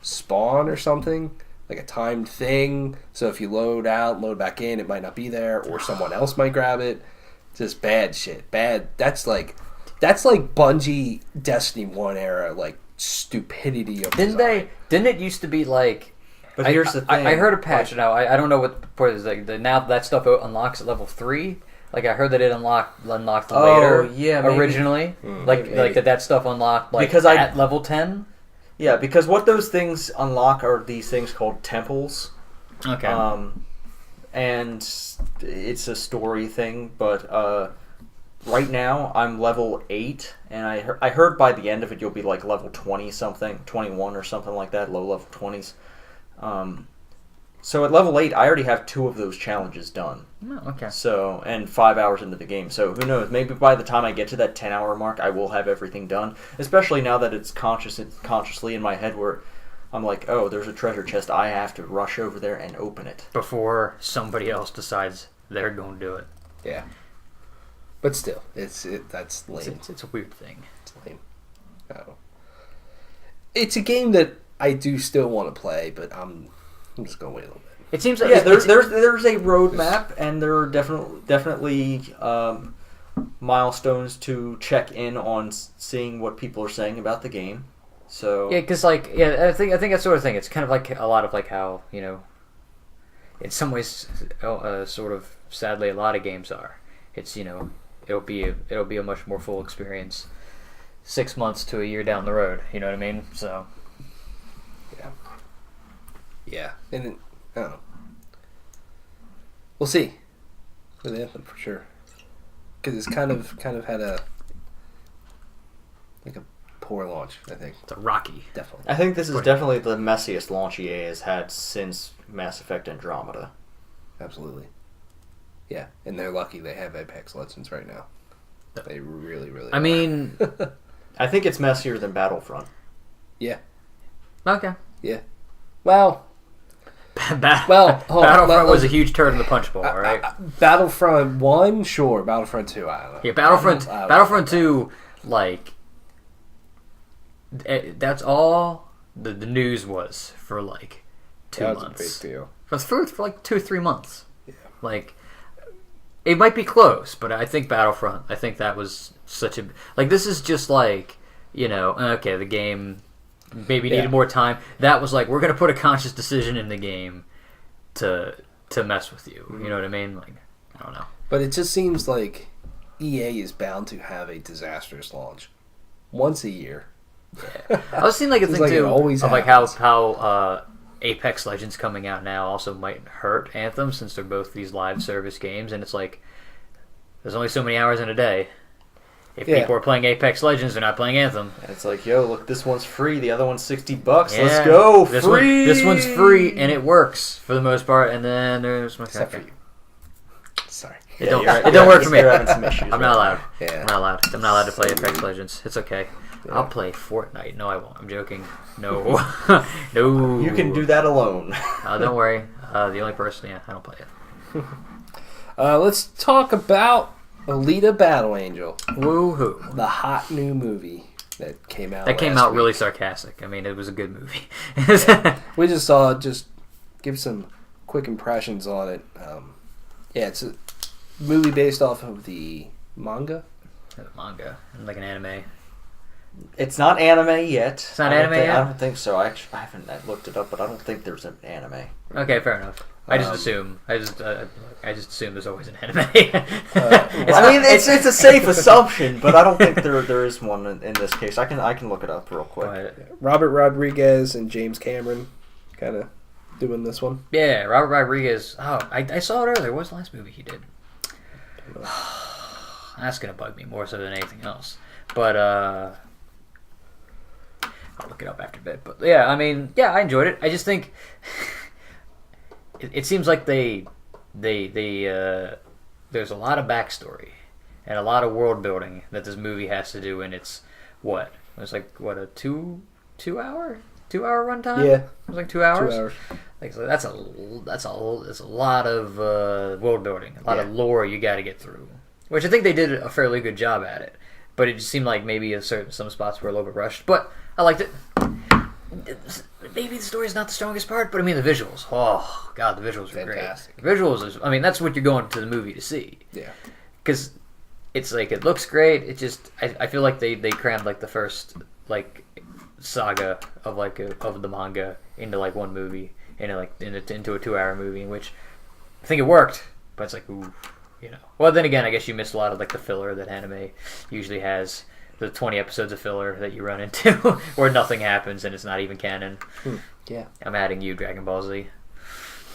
spawn or something, like a timed thing. So if you load out, load back in, it might not be there, or someone else might grab it. Just bad shit. Bad. That's like Bungie Destiny 1 era, like, stupidity of design. Didn't it used to be like... But here's the thing. I heard a patch now. I don't know what part is like. Now that stuff unlocks at level 3. Like I heard that it unlocked later. Yeah, maybe. Originally, like that stuff unlocked like because at level 10. Yeah, because what those things unlock are these things called temples. Okay. And it's a story thing, but right now I'm level 8, and I heard by the end of it you'll be like level 20 something, 21 or something like that, low level 20s. So at level 8, I already have 2 of those challenges done. Oh, okay. So, and 5 hours into the game. So who knows? Maybe by the time I get to that 10-hour mark, I will have everything done. Especially now that it's consciously in my head where I'm like, oh, there's a treasure chest. I have to rush over there and open it before somebody else decides they're going to do it. Yeah. But still, that's lame. It's a weird thing. It's lame. Oh. It's a game that I do still want to play, but I'm just going to wait a little bit. It seems like there's a roadmap, and there are definitely milestones to check in on seeing what people are saying about the game. So yeah, because I think that sort of thing. It's kind of like a lot of like how in some ways, sort of sadly, a lot of games are. It's it'll be a much more full experience 6 months to a year down the road. You know what I mean? So yeah, and I don't know. We'll see with Anthem for sure, because it's kind of had a poor launch. I think it's a rocky. Definitely. I think this is definitely the messiest launch EA has had since Mass Effect Andromeda. Absolutely. Yeah, and they're lucky they have Apex Legends right now. They really, really. I mean, I think it's messier than Battlefront. Yeah. Okay. Yeah. Well. Battlefront was a huge turd in the punch bowl, right? Battlefront 1, sure. Battlefront 2, I don't know. Yeah, Battlefront 2, like, that's all the news was for, like, 2 months. That was a big deal. For like 2 or 3 months. Yeah. Like, it might be close, but I think Battlefront, I think that was such a... Like, this is just like, okay, the game... Maybe needed more time. That was like, we're going to put a conscious decision in the game to mess with you. You know what I mean? Like, I don't know. But it just seems like EA is bound to have a disastrous launch once a year. Yeah. I was seeing like a Seems thing like it too always of like happens. how Apex Legends coming out now also might hurt Anthem since they're both these live service games, and it's like there's only so many hours in a day. If people are playing Apex Legends, they're not playing Anthem. And it's like, yo, look, this one's free. The other one's $60. Yeah. Let's go, This free. This one's free, and it works for the most part. And then there's my Except for you. Sorry. It don't work for me. You're having some issues. I'm not allowed. Yeah. I'm not allowed to play Apex Legends. It's okay. Yeah. I'll play Fortnite. No, I won't. I'm joking. No. No. You can do that alone. Don't worry. The only person, I don't play it. Let's talk about Alita Battle Angel. Woohoo. The hot new movie that came out. That came last out week. really sarcastic. I mean, it was a good movie. We just saw it. Just give some quick impressions on it. It's a movie based off of the manga. Manga, like an anime. It's not anime yet. It's not anime yet? I don't think so. I haven't looked it up, but I don't think there's an anime. Okay, fair enough. I just assume. I just assume there's always an anime. It's a safe assumption, but I don't think there is one in this case. I can look it up real quick. Robert Rodriguez and James Cameron kind of doing this one. Yeah, Robert Rodriguez. Oh, I saw it earlier. What was the last movie he did? That's gonna bug me more so than anything else. But I'll look it up after a bit. But yeah, I mean, I enjoyed it. I just think it seems like they there's a lot of backstory and a lot of world building that this movie has to do, and it's a two hour runtime. Yeah, it was like 2 hours. 2 hours. Like, so that's a lot of world building, a lot of lore you got to get through. Which I think they did a fairly good job at it, but it just seemed like maybe some spots were a little bit rushed. But I liked it. Maybe the story's not the strongest part, but I mean the visuals. Oh God, the visuals were Fantastic. great. The visuals is, that's what you're going to the movie to see. Yeah, because it's like it looks great. It just I feel like they crammed like the first like saga of of the manga into like one movie, into a 2 hour movie, in which I think it worked, but it's like ooh. Well, then again, I guess you missed a lot of like the filler that anime usually has. The 20 episodes of filler that you run into where nothing happens and it's not even canon. Yeah. I'm adding you, Dragon Ball Z.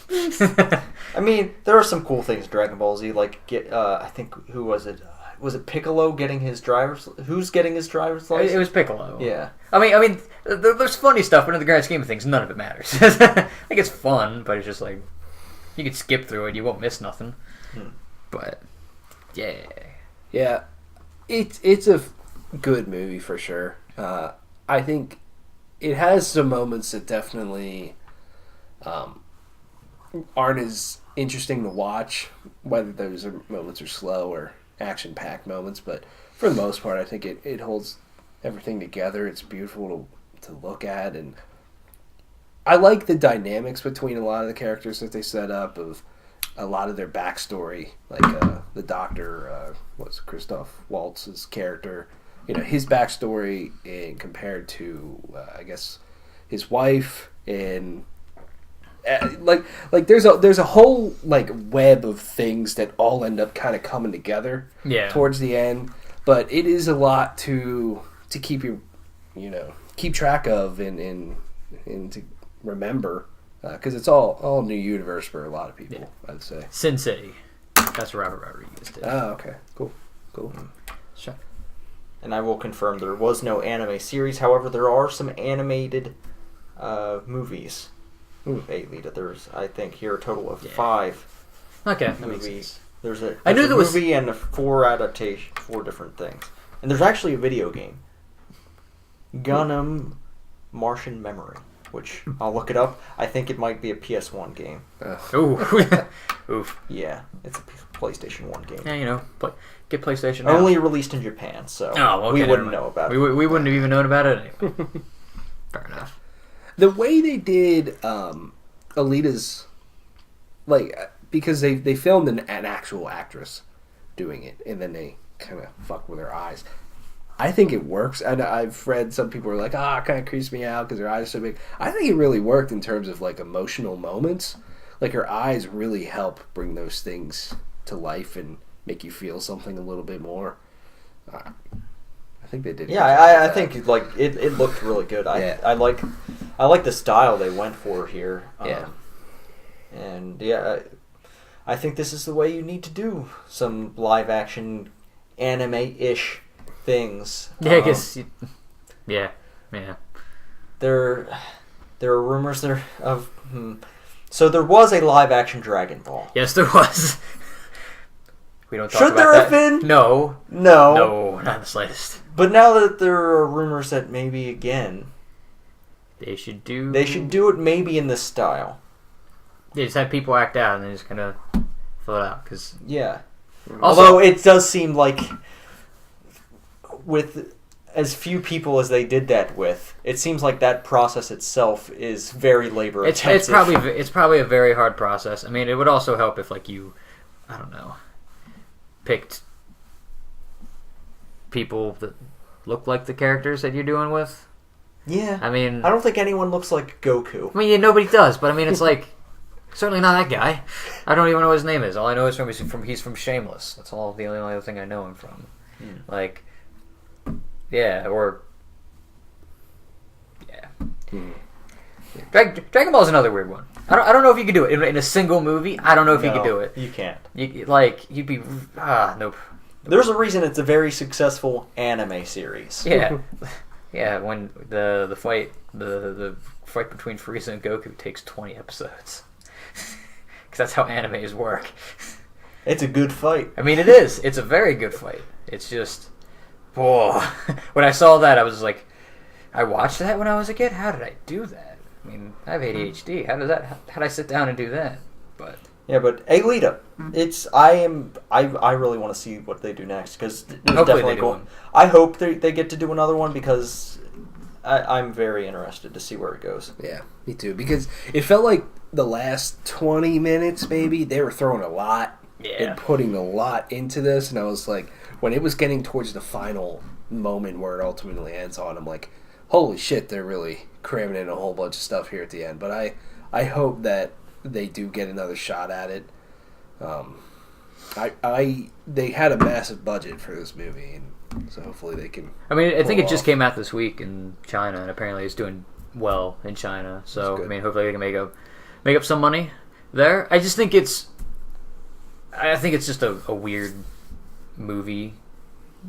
I mean, there are some cool things in Dragon Ball Z. Like, I think, who was it? Was it Piccolo getting his driver's... Who's getting his driver's license? It was Piccolo. Yeah. I mean, there's funny stuff, but in the grand scheme of things, none of it matters. Like, it's fun, but it's just like... You can skip through it, you won't miss nothing. But... Yeah. Yeah, it's a good movie for sure. I think it has some moments that definitely aren't as interesting to watch, whether those moments are slow or action-packed moments, but for the most part, I think it holds everything together. It's beautiful to look at, and I like the dynamics between a lot of the characters that they set up, of a lot of their backstory, like the doctor, Christoph Waltz's character, his backstory and compared to, I guess, his wife, and like there's a whole like web of things that all end up kind of coming together towards the end, but it is a lot to keep keep track of and to remember. Because it's all new universe for a lot of people, I'd say. Sin City. That's what Robert Rodriguez did. Oh, okay. Cool. Sure. And I will confirm there was no anime series. However, there are some animated movies. Alita. There's, I think, here a total of 5 movies. There's a movie and 4 different things. And there's actually a video game. Gundam Martian Memory. Which I'll look it up. I think it might be a PS1 game. Oof. Yeah, it's a PlayStation 1 game. Yeah, get PlayStation now. Only released in Japan, so we wouldn't know about it. We wouldn't have even known about it anyway. Fair enough. The way they did Alita's, because they filmed an actual actress doing it, and then they kind of fuck with her eyes. I think it works, and I've read some people are like, it kind of creeps me out because her eyes are so big. I think it really worked in terms of like emotional moments. Like her eyes really help bring those things to life and make you feel something a little bit more. I think they did. Yeah, I think like it looked really good. I like the style they went for here. And I think this is the way you need to do some live action anime-ish things. Yeah, I guess. Yeah. There are rumors there of. So there was a live action Dragon Ball. Yes, there was. We don't talk Should about there that. have been? No, not the slightest. But now that there are rumors that maybe again they should do it maybe in this style. Yeah, just have people act out and then just kind of fill it out. Cause although it does seem like with as few people as they did that with, it seems like that process itself is very labor intensive. It's probably a very hard process. I mean, it would also help if like you, I don't know, picked people that look like the characters that you're doing with. Yeah. I mean, I don't think anyone looks like Goku. I mean, yeah, nobody does, but I mean, it's like certainly not that guy. I don't even know what his name is. All I know is he's from Shameless. That's all the only other thing I know him from. Like, yeah, or Dragon Ball is another weird one. I don't know if you could do it in a single movie. I don't know if you could do it. You can't. You'd be nope. There's a reason it's a very successful anime series. Yeah, yeah. When the fight between Frieza and Goku takes 20 episodes, because that's how animes work. It's a good fight. I mean, it is. It's a very good fight. It's just, whoa. When I saw that, I was like, I watched that when I was a kid. How did I do that? I mean, I have ADHD. How did I sit down and do that? But Alita. I really want to see what they do next because Hopefully I hope they get to do another one because I'm very interested to see where it goes. Yeah, me too. Because it felt like the last 20 minutes, maybe they were throwing a lot and putting a lot into this, and I was like, when it was getting towards the final moment where it ultimately ends on, I'm like, holy shit, they're really cramming in a whole bunch of stuff here at the end. But I hope that they do get another shot at it. They had a massive budget for this movie, and so hopefully they can. I mean, I think it just came out this week in China, and apparently it's doing well in China. So I mean, hopefully they can make up some money there. I think it's just a weird movie.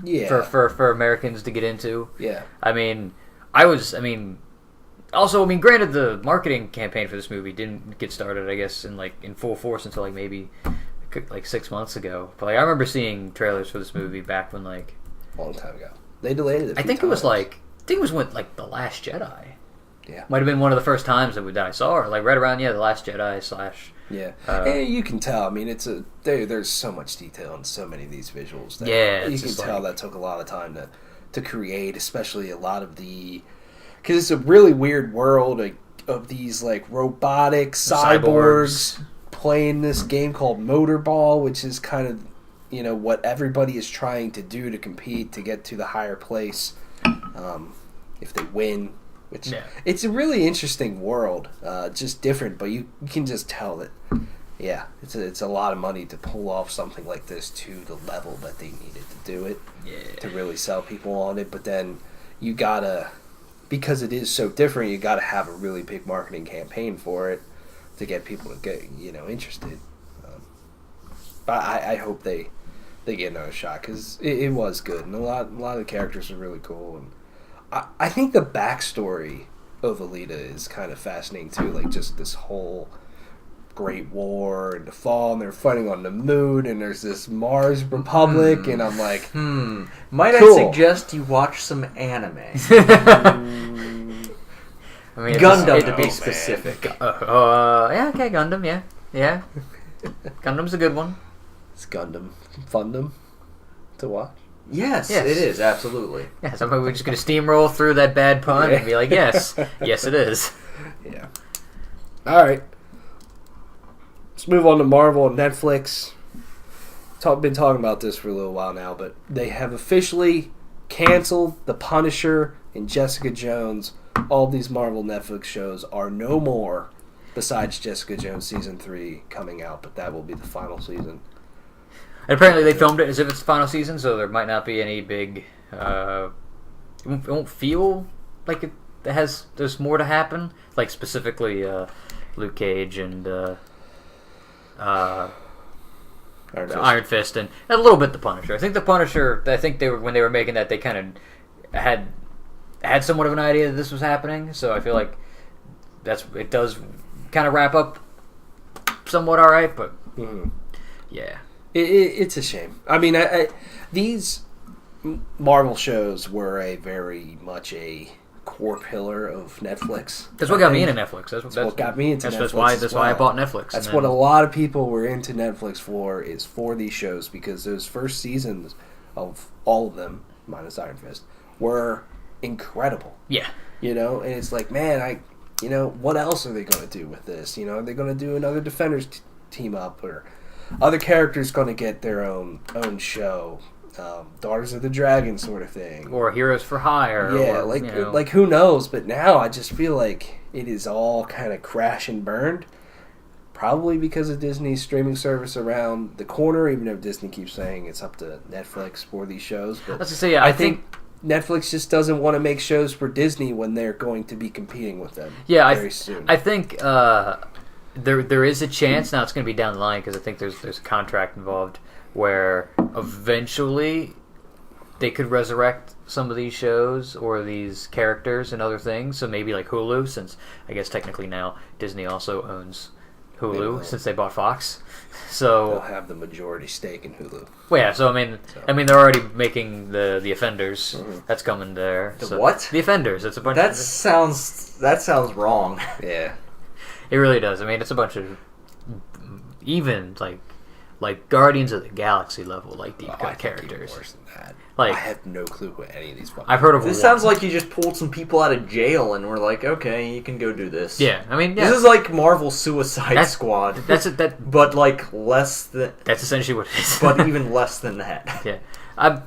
Yeah. For Americans to get into. Yeah. I mean, granted, the marketing campaign for this movie didn't get started, I guess, in full force until maybe 6 months ago. But I remember seeing trailers for this movie back when a long time ago. They delayed it. I think it was when The Last Jedi. Yeah. Might have been one of the first times that I saw her, right around The Last Jedi / Yeah. And you can tell. I mean, there's so much detail in so many of these visuals. That you can tell that took a lot of time to create, especially a lot of the. Because it's a really weird world of these robotic cyborgs playing this game called Motorball, which is kind of what everybody is trying to do to compete to get to the higher place if they win. Which it's a really interesting world, just different, but you can just tell that it's a lot of money to pull off something like this to the level that they needed to do it to really sell people on it. But then you gotta. Because it is so different, you got to have a really big marketing campaign for it to get people to get interested. But I hope they get another shot because it was good and a lot of the characters are really cool, and I think the backstory of Alita is kind of fascinating too. Just this whole Great War and the fall, and they're fighting on the moon, and there's this Mars Republic, and I'm like, Might cool. I suggest you watch some anime? I mean, Gundam to be specific. Okay, Gundam, yeah. Gundam's a good one. It's Gundam Fundam to watch. Yes, it is, absolutely. Yeah, so we're just going to steamroll through that bad pun and be like, yes, it is. Yeah. All right. Let's move on to Marvel and Netflix. Been talking about this for a little while now, but they have officially canceled The Punisher and Jessica Jones. All these Marvel Netflix shows are no more, besides Jessica Jones Season 3 coming out, but that will be the final season. And apparently they filmed it as if it's the final season, so there might not be any big it won't feel like there's more to happen. Like specifically Luke Cage and Iron Fist and a little bit the Punisher. I think the Punisher. I think when they were making that, they kind of had somewhat of an idea that this was happening. So I feel like it does kind of wrap up somewhat all right. But yeah, it's a shame. I mean, these Marvel shows were very much a core pillar of Netflix. That's what got me into Netflix. That's what got me into Netflix. That's why I bought Netflix. That's what a lot of people were into Netflix for these shows, because those first seasons of all of them, minus Iron Fist, were incredible. Yeah. And it's like, man, what else are they going to do with this? Are they going to do another Defenders team up, or other characters going to get their own show? Daughters of the Dragon sort of thing, or Heroes for Hire. Yeah, like who knows? But now I just feel like it is all kind of crash and burned, probably because of Disney's streaming service around the corner. Even though Disney keeps saying it's up to Netflix for these shows, but let's just say, I think Netflix just doesn't want to make shows for Disney when they're going to be competing with them. Yeah, very soon. I think there is a chance. Now it's going to be down the line, because I think there's a contract involved, where eventually they could resurrect some of these shows or these characters and other things. So maybe like Hulu, since I guess technically now Disney also owns Hulu since they bought Fox. So they'll have the majority stake in Hulu. Well, yeah. So I mean, they're already making the Offenders. Mm-hmm. That's coming there. The what? The Offenders. It's a bunch. That sounds wrong. Yeah, it really does. I mean, it's a bunch of even like Guardians of the Galaxy level, like deep cut characters. Worse than that. Like, I have no clue what any of these. I've heard of. This sounds like you just pulled some people out of jail and were like, okay, you can go do this. Yeah, I mean, this is like Marvel Suicide Squad. But like less than. That's essentially what it is. But even less than that. Yeah.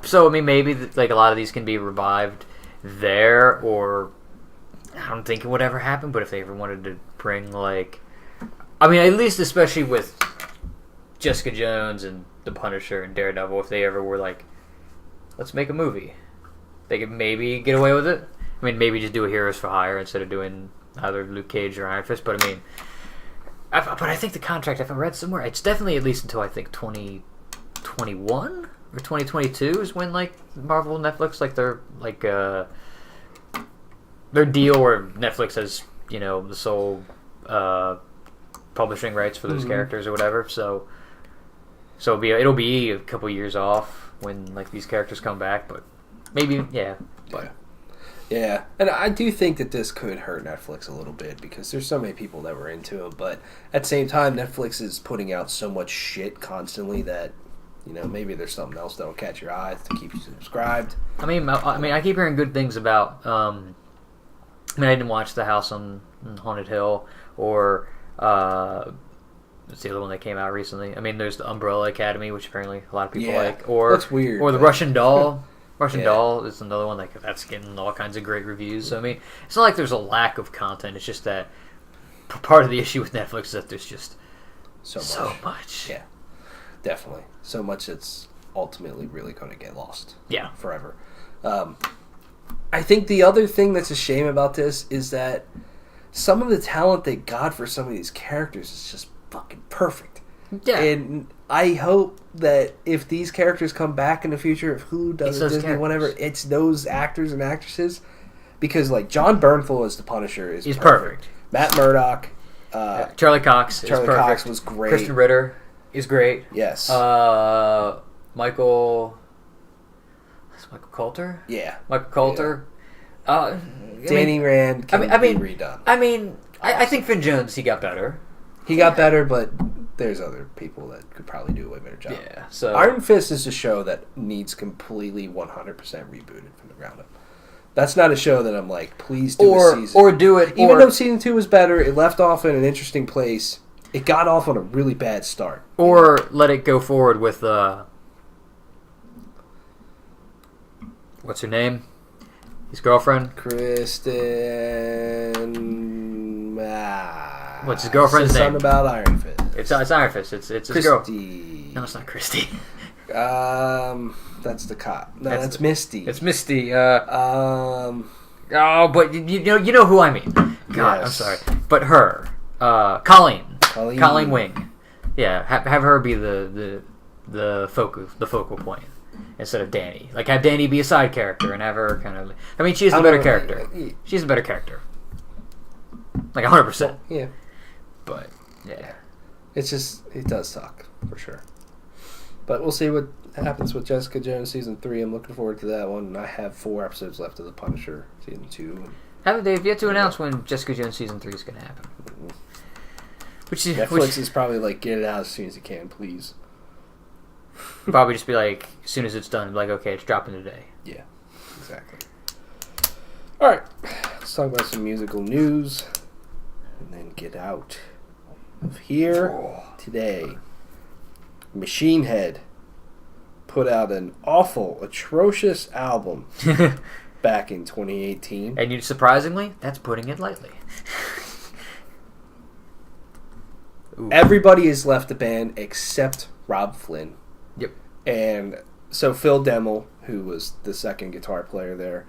So I mean, maybe like a lot of these can be revived there, or I don't think it would ever happen. But if they ever wanted to bring at least especially with Jessica Jones and the Punisher and Daredevil, if they ever were like, let's make a movie, they could maybe get away with it. I mean, maybe just do a Heroes for Hire instead of doing either Luke Cage or Iron Fist. But I mean, I think the contract, if I read somewhere, it's definitely at least until I think 2021 or 2022 is when Marvel and Netflix their deal where Netflix has the sole publishing rights for those characters or whatever. So it'll be a couple years off when these characters come back, but maybe yeah. And I do think that this could hurt Netflix a little bit, because there's so many people that were into them, but at the same time Netflix is putting out so much shit constantly that maybe there's something else that'll catch your eye to keep you subscribed. I mean I keep hearing good things about I didn't watch The House on Haunted Hill, or it's the other one that came out recently. I mean, there's the Umbrella Academy, which apparently a lot of people like. Or that's weird. Or the Russian Doll. Doll is another one that's getting all kinds of great reviews. So I mean, it's not like there's a lack of content. It's just that part of the issue with Netflix is that there's just so much. Yeah, definitely. So much that's ultimately really going to get lost. Yeah, forever. I think the other thing that's a shame about this is that some of the talent they got for some of these characters is just fucking perfect. Yeah. And I hope that if these characters come back in the future, if Hulu does it, Disney, whatever, it's those actors and actresses. Because John Bernthal as the Punisher is perfect. Matt Murdock. Charlie Cox was great. Kristen Ritter is great. Yes. Michael Coulter? Yeah. Michael Coulter. Yeah. Danny Rand can be redone. I mean, I think Finn Jones, he got better. He got better, but there's other people that could probably do a way better job. Yeah. So Iron Fist is a show that needs completely 100% rebooted from the ground up. That's not a show that I'm like, please do a season. Or do it. Even though season 2 was better, it left off in an interesting place. It got off on a really bad start. Or let it go forward with what's her name? His girlfriend? Kristen. What's his girlfriend's name? Something about Iron Fist. It's Iron Fist. It's his girl. No, it's not Christy. That's the cop. No, that's Misty. It's Misty. Um, Oh, but you know who I mean. God, yes. I'm sorry. But her, Colleen Wing. Yeah, have her be the focal point instead of Danny. Like, have Danny be a side character and have her kind of. I mean, she's the better character. She's a better character. Like 100%. Yeah. But yeah, it does suck for sure. But we'll see what happens with Jessica Jones season 3. I'm looking forward to that one. I have 4 episodes left of The Punisher season 2. They've yet to announce when Jessica Jones season 3 is going to happen. Netflix is probably like, get it out as soon as you can, please. Probably just be like, as soon as it's done, like, okay, it's dropping today. Yeah, exactly. All right, let's talk about some musical news, and then get out of here today. Machine Head put out an awful, atrocious album back in 2018. And surprisingly, that's putting it lightly. Everybody has left the band except Rob Flynn. Yep. And so Phil Demmel, who was the second guitar player there,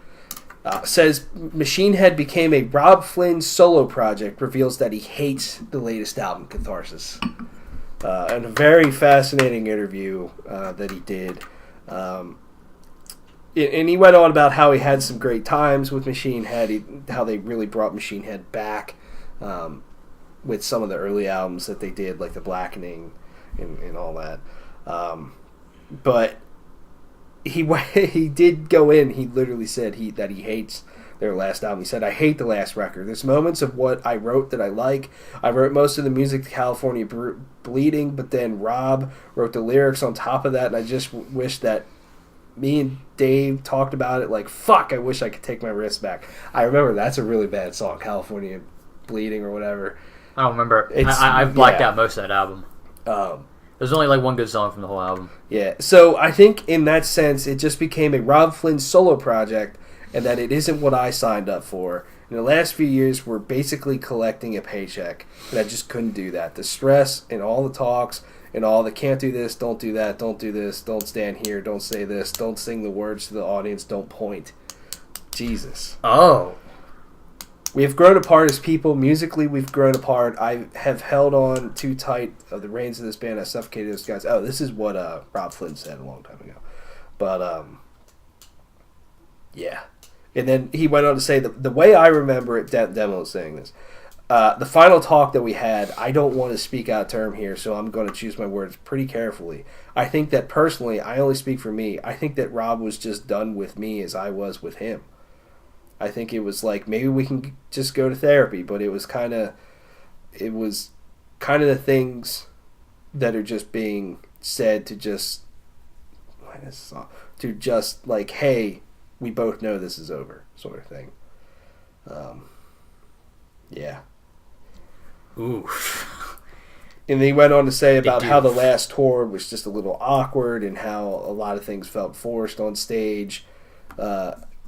says Machine Head became a Rob Flynn solo project, reveals that he hates the latest album, Catharsis. And a very fascinating interview that he did. And he went on about how he had some great times with Machine Head, how they really brought Machine Head back with some of the early albums that they did, like The Blackening and all that. But he did go in, he literally said that he hates their last album. He said, I hate the last record. There's moments of what I wrote that I like. I wrote most of the music to California Bleeding, but then Rob wrote the lyrics on top of that, and I just wish that me and Dave talked about it like, fuck, I wish I could take my wrist back. I remember that's a really bad song, California Bleeding or whatever. I don't remember. I've blacked out most of that album. There's only like one good song from the whole album. Yeah, so I think in that sense, it just became a Rob Flynn solo project, and that it isn't what I signed up for. In the last few years, we're basically collecting a paycheck, and I just couldn't do that. The stress and all the talks and all the can't do this, don't do that, don't do this, don't stand here, don't say this, don't sing the words to the audience, don't point. Jesus. Oh. We have grown apart as people. Musically, we've grown apart. I have held on too tight of the reins of this band. I suffocated those guys. Oh, this is what Rob Flynn said a long time ago. But, yeah. And then he went on to say, the way I remember it, Demo was saying this, the final talk that we had, I don't want to speak out of term here, so I'm going to choose my words pretty carefully. I think that personally, I only speak for me, I think that Rob was just done with me as I was with him. I think it was like, maybe we can just go to therapy, but it was kind of the things that are just being said to just like, hey, we both know this is over, sort of thing. Yeah. Ooh. And he went on to say about how the last tour was just a little awkward and how a lot of things felt forced on stage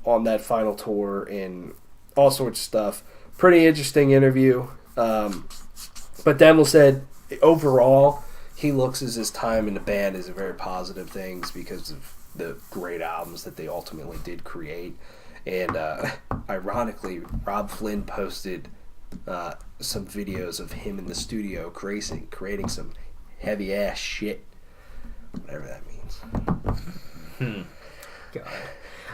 on that final tour and all sorts of stuff. Pretty interesting interview. But Demmel said overall he looks at his time in the band as a very positive things because of the great albums that they ultimately did create. And ironically, Rob Flynn posted some videos of him in the studio creating some heavy ass shit, whatever that means. God.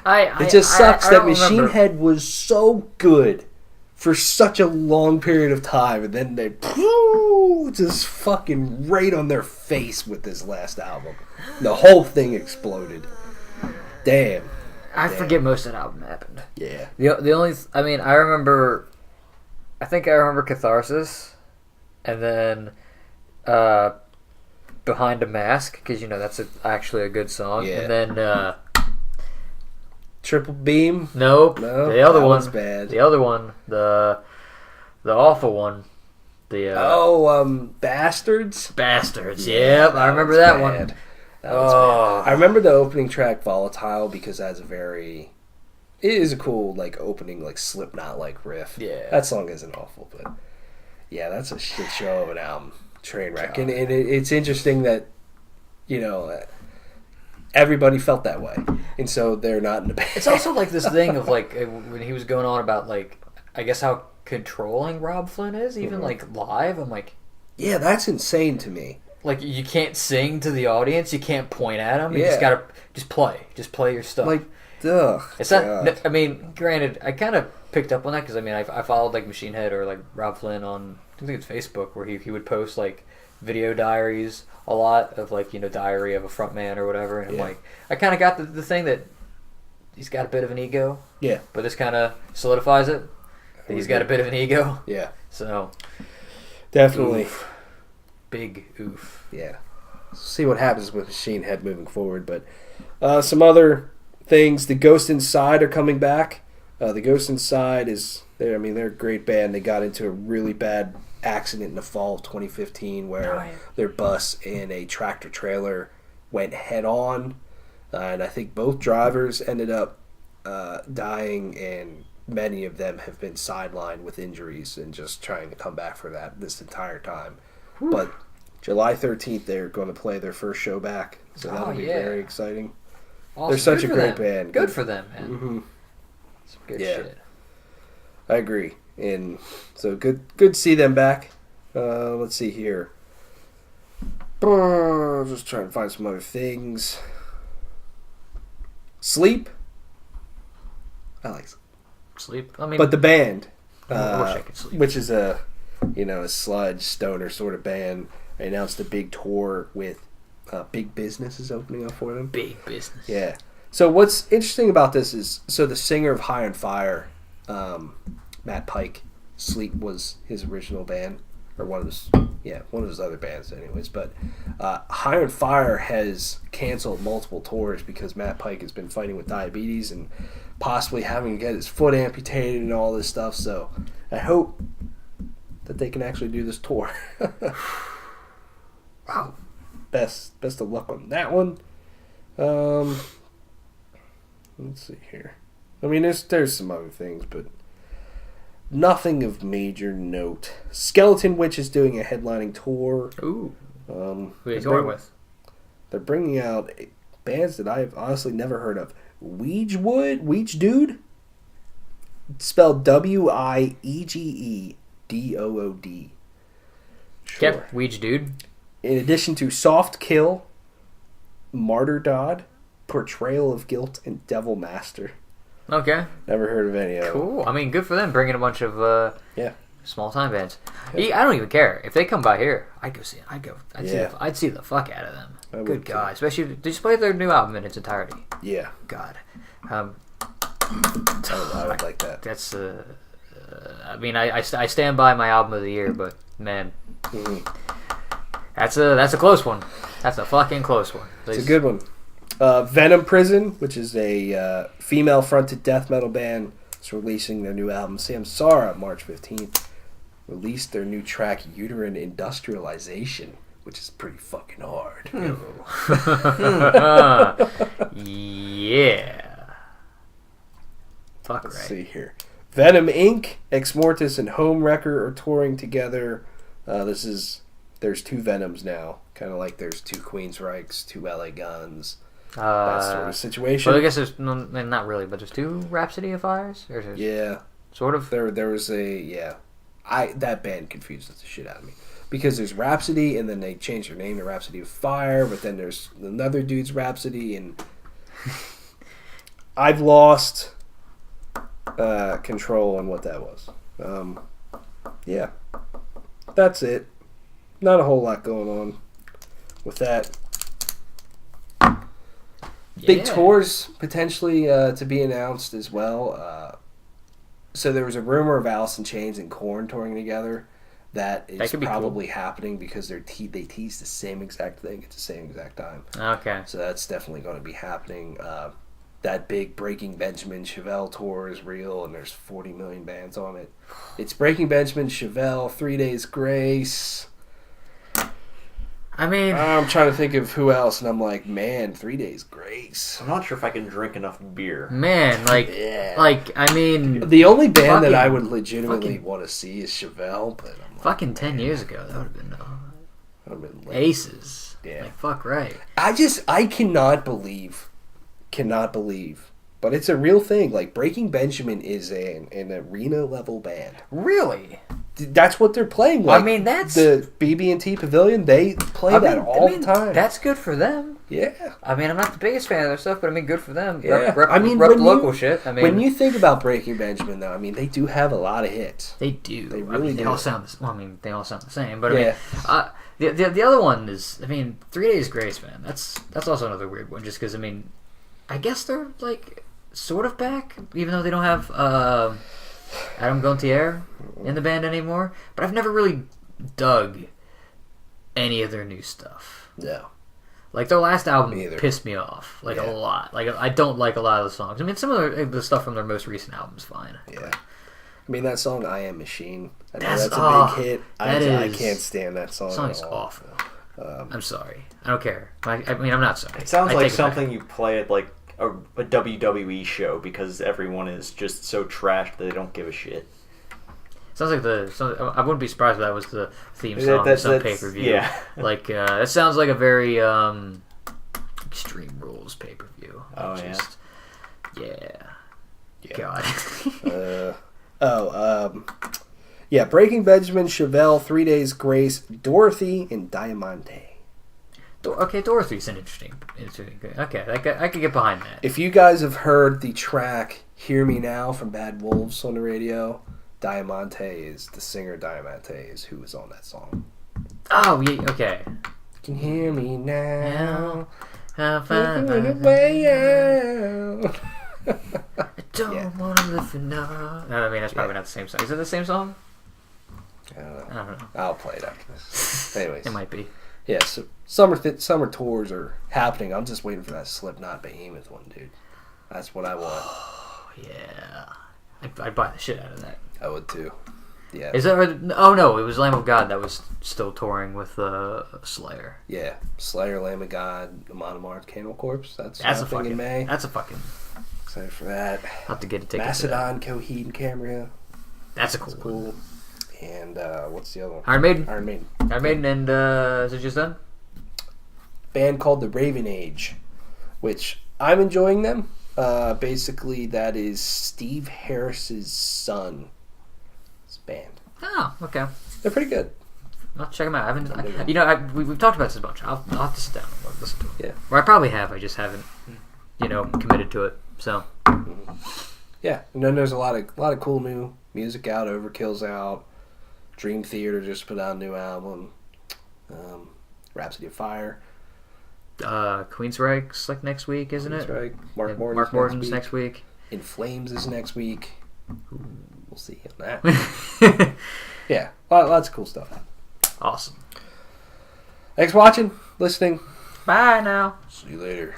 It just sucks that Machine Head was so good for such a long period of time, and then they just fucking right on their face with this last album. The whole thing exploded. Damn. I forget most of that album happened. Yeah. The only, I mean, I think I remember Catharsis, and then Behind a Mask, because, that's actually a good song. Yeah. And then Triple Beam? Nope. No, the other one. Was bad. The other one. The awful one. Bastards? Bastards, yep. I remember that one. That was bad. I remember the opening track, Volatile, because that's it is a cool, like, opening, like, Slipknot-like riff. Yeah. That song isn't awful, but yeah, that's a shit show of an album. Train wreck. And it's interesting that, everybody felt that way, and so they're not in the band. It's also like this thing of like when he was going on about like I guess how controlling Rob Flynn is, even like live. I'm like, yeah, that's insane to me. Like you can't sing to the audience, you can't point at them. You just gotta just play your stuff. Like, ugh. It's not. I mean, granted, I kind of picked up on that because I mean I followed like Machine Head or like Rob Flynn on I think it's Facebook where he would post like video diaries a lot of like diary of a frontman or whatever, and I'm like I kind of got the thing that he's got a bit of an ego. Yeah. But this kind of solidifies it. That he's got a bit of an ego. Yeah. So. Definitely. Oof. Big oof. Yeah. See what happens with Machine Head moving forward, but some other things. The Ghost Inside are coming back. The Ghost Inside they're a great band. They got into a really bad accident in the fall of 2015 where their bus and a tractor trailer went head on, and I think both drivers ended up dying, and many of them have been sidelined with injuries and just trying to come back for that this entire time. Whew. But July 13th, they're going to play their first show back, so that'll be very exciting. Awesome. They're such a great band. Good for them, man. Mm-hmm. Some good shit. I agree, and so good to see them back. Let's see here. Just trying to find some other things. Sleep. I like Sleep. I mean, but the band, I wish I could sleep. which is a sludge stoner sort of band. They announced a big tour with Big Business is opening up for them. Big Business. Yeah. So what's interesting about this is the singer of High on Fire, Matt Pike, Sleep was his original band, or one of his other bands, anyways. But High on Fire has canceled multiple tours because Matt Pike has been fighting with diabetes and possibly having to get his foot amputated and all this stuff. So I hope that they can actually do this tour. Wow. Best of luck on that one. Let's see here. I mean, there's some other things, but nothing of major note. Skeleton Witch is doing a headlining tour. Ooh. Who are you touring with? They're bringing out bands that I've honestly never heard of. Weege Dude? It's spelled Wiegeedood. Sure. Yep, Weege Dude. In addition to Soft Kill, Martyr Dodd, Portrayal of Guilt, and Devil Master. Okay. Never heard of any of them. Cool. I mean, good for them bringing a bunch of small time bands. Yeah. I don't even care if they come by here. I'd go see it. I'd see the fuck out of them. Good God, especially did you play their new album in its entirety? Yeah. God. I would like that. That's I mean, I stand by my album of the year, but man, that's a close one. That's a fucking close one. It's a good one. Venom Prison, which is a female-fronted death metal band, is releasing their new album, Samsara, March 15th. Released their new track, Uterine Industrialization, which is pretty fucking hard. Yeah. Fuck right. Let's see here. Venom Inc., Ex Mortis, and Homewrecker are touring together. There's two Venoms now. Kind of like there's two Queensryches, two LA Guns. That sort of situation. Well, I guess there's not really, but there's two Rhapsody of Fires? Yeah. Sort of? There was that band confuses the shit out of me. Because there's Rhapsody, and then they changed their name to Rhapsody of Fire, but then there's another dude's Rhapsody, and I've lost control on what that was. Yeah. That's it. Not a whole lot going on with that. Big tours potentially to be announced as well. So there was a rumor of Alice in Chains and Korn touring together. That is probably happening because they tease the same exact thing at the same exact time. Okay. So that's definitely going to be happening. That big Breaking Benjamin Chevelle tour is real, and there's 40 million bands on it. It's Breaking Benjamin, Chevelle, 3 Days Grace. I mean, I'm trying to think of who else, and I'm like, man, 3 Days Grace. I'm not sure if I can drink enough beer. Man, I mean, the only band that I would legitimately want to see is Chevelle, but I'm like, fucking 10 years ago, that would have been late. Aces. Yeah. Like, fuck right. I cannot believe, but it's a real thing. Like, Breaking Benjamin is an arena level band. Really? That's what they're playing. Like, I mean, that's the BB&T Pavilion. They play that all the time. That's good for them. Yeah. I mean, I'm not the biggest fan of their stuff, but I mean, good for them. Yeah. Rep I mean, the local shit. I mean, when you think about Breaking Benjamin, though, I mean, they do have a lot of hits. They do. They really I mean, do. they all sound. Well, I mean, they all sound the same. But I mean, the other one is, I mean, 3 Days Grace, man. That's also another weird one. Just because, I mean, I guess they're like sort of back, even though they don't have Adam Gontier in the band anymore. But I've never really dug any of their new stuff. No. Like, their last album Me either. pissed me off, like, a lot. Like, I don't like a lot of the songs. I mean, some of the stuff from their most recent album's fine. Yeah. I mean, that song, I Am Machine, I know That's- that's a big hit. that I is- can't stand that song. The song at is all. awful. I'm sorry. I don't care. I mean, I'm not sorry. It sounds I like take it back. something you play at like a WWE show because everyone is just so trashed that they don't give a shit. Sounds like I wouldn't be surprised if that was the theme song of some pay-per-view. Yeah. Like, that sounds like a very Extreme Rules pay-per-view. Oh, Yeah. Yeah. God. Yeah, Breaking Benjamin, Chevelle, 3 Days Grace, Dorothy, and Diamante. Okay, Dorothy's an interesting. Okay, I could get behind that. If you guys have heard the track "Hear Me Now" from Bad Wolves on the radio, the singer Diamante is who is on that song. Oh, yeah, okay. You can hear me now. I Looking way out. don't want to live for now. No, I mean, that's probably not the same song. Is it the same song? I don't know. I don't know. I'll play it after this. Anyways. It might be. Yeah, so summer tours are happening. I'm just waiting for that Slipknot Behemoth one, dude. That's what I want. Oh, yeah. I'd buy the shit out of that. I would too. Yeah. Is that? Oh no, it was Lamb of God that was still touring with Slayer. Yeah. Slayer, Lamb of God, Amon Amarth, Cannibal Corpse. That's a happening in May. That's a fucking. Excited for that. I'll have to get a ticket. Macedon, Coheed, and Cambria. That's a cool. That's cool. And what's the other one? Iron Maiden. Iron Maiden, and is it just done? Band called the Raven Age, which I'm enjoying them. Basically, that is Steve Harris's son. Band. Oh, okay. They're pretty good. I'll check them out. We've talked about this a bunch. I'll have to sit down and listen to it. Yeah. Or I probably have. I just haven't, committed to it. So. Yeah, and then there's a lot of cool new music out. Overkill's out. Dream Theater just put out a new album. Rhapsody of Fire. Queensryche's like next week, isn't it? That's right. Mark Morton's next week. In Flames is next week. We'll see on that. Yeah, lots of cool stuff. Awesome. Thanks for watching, listening. Bye now. See you later.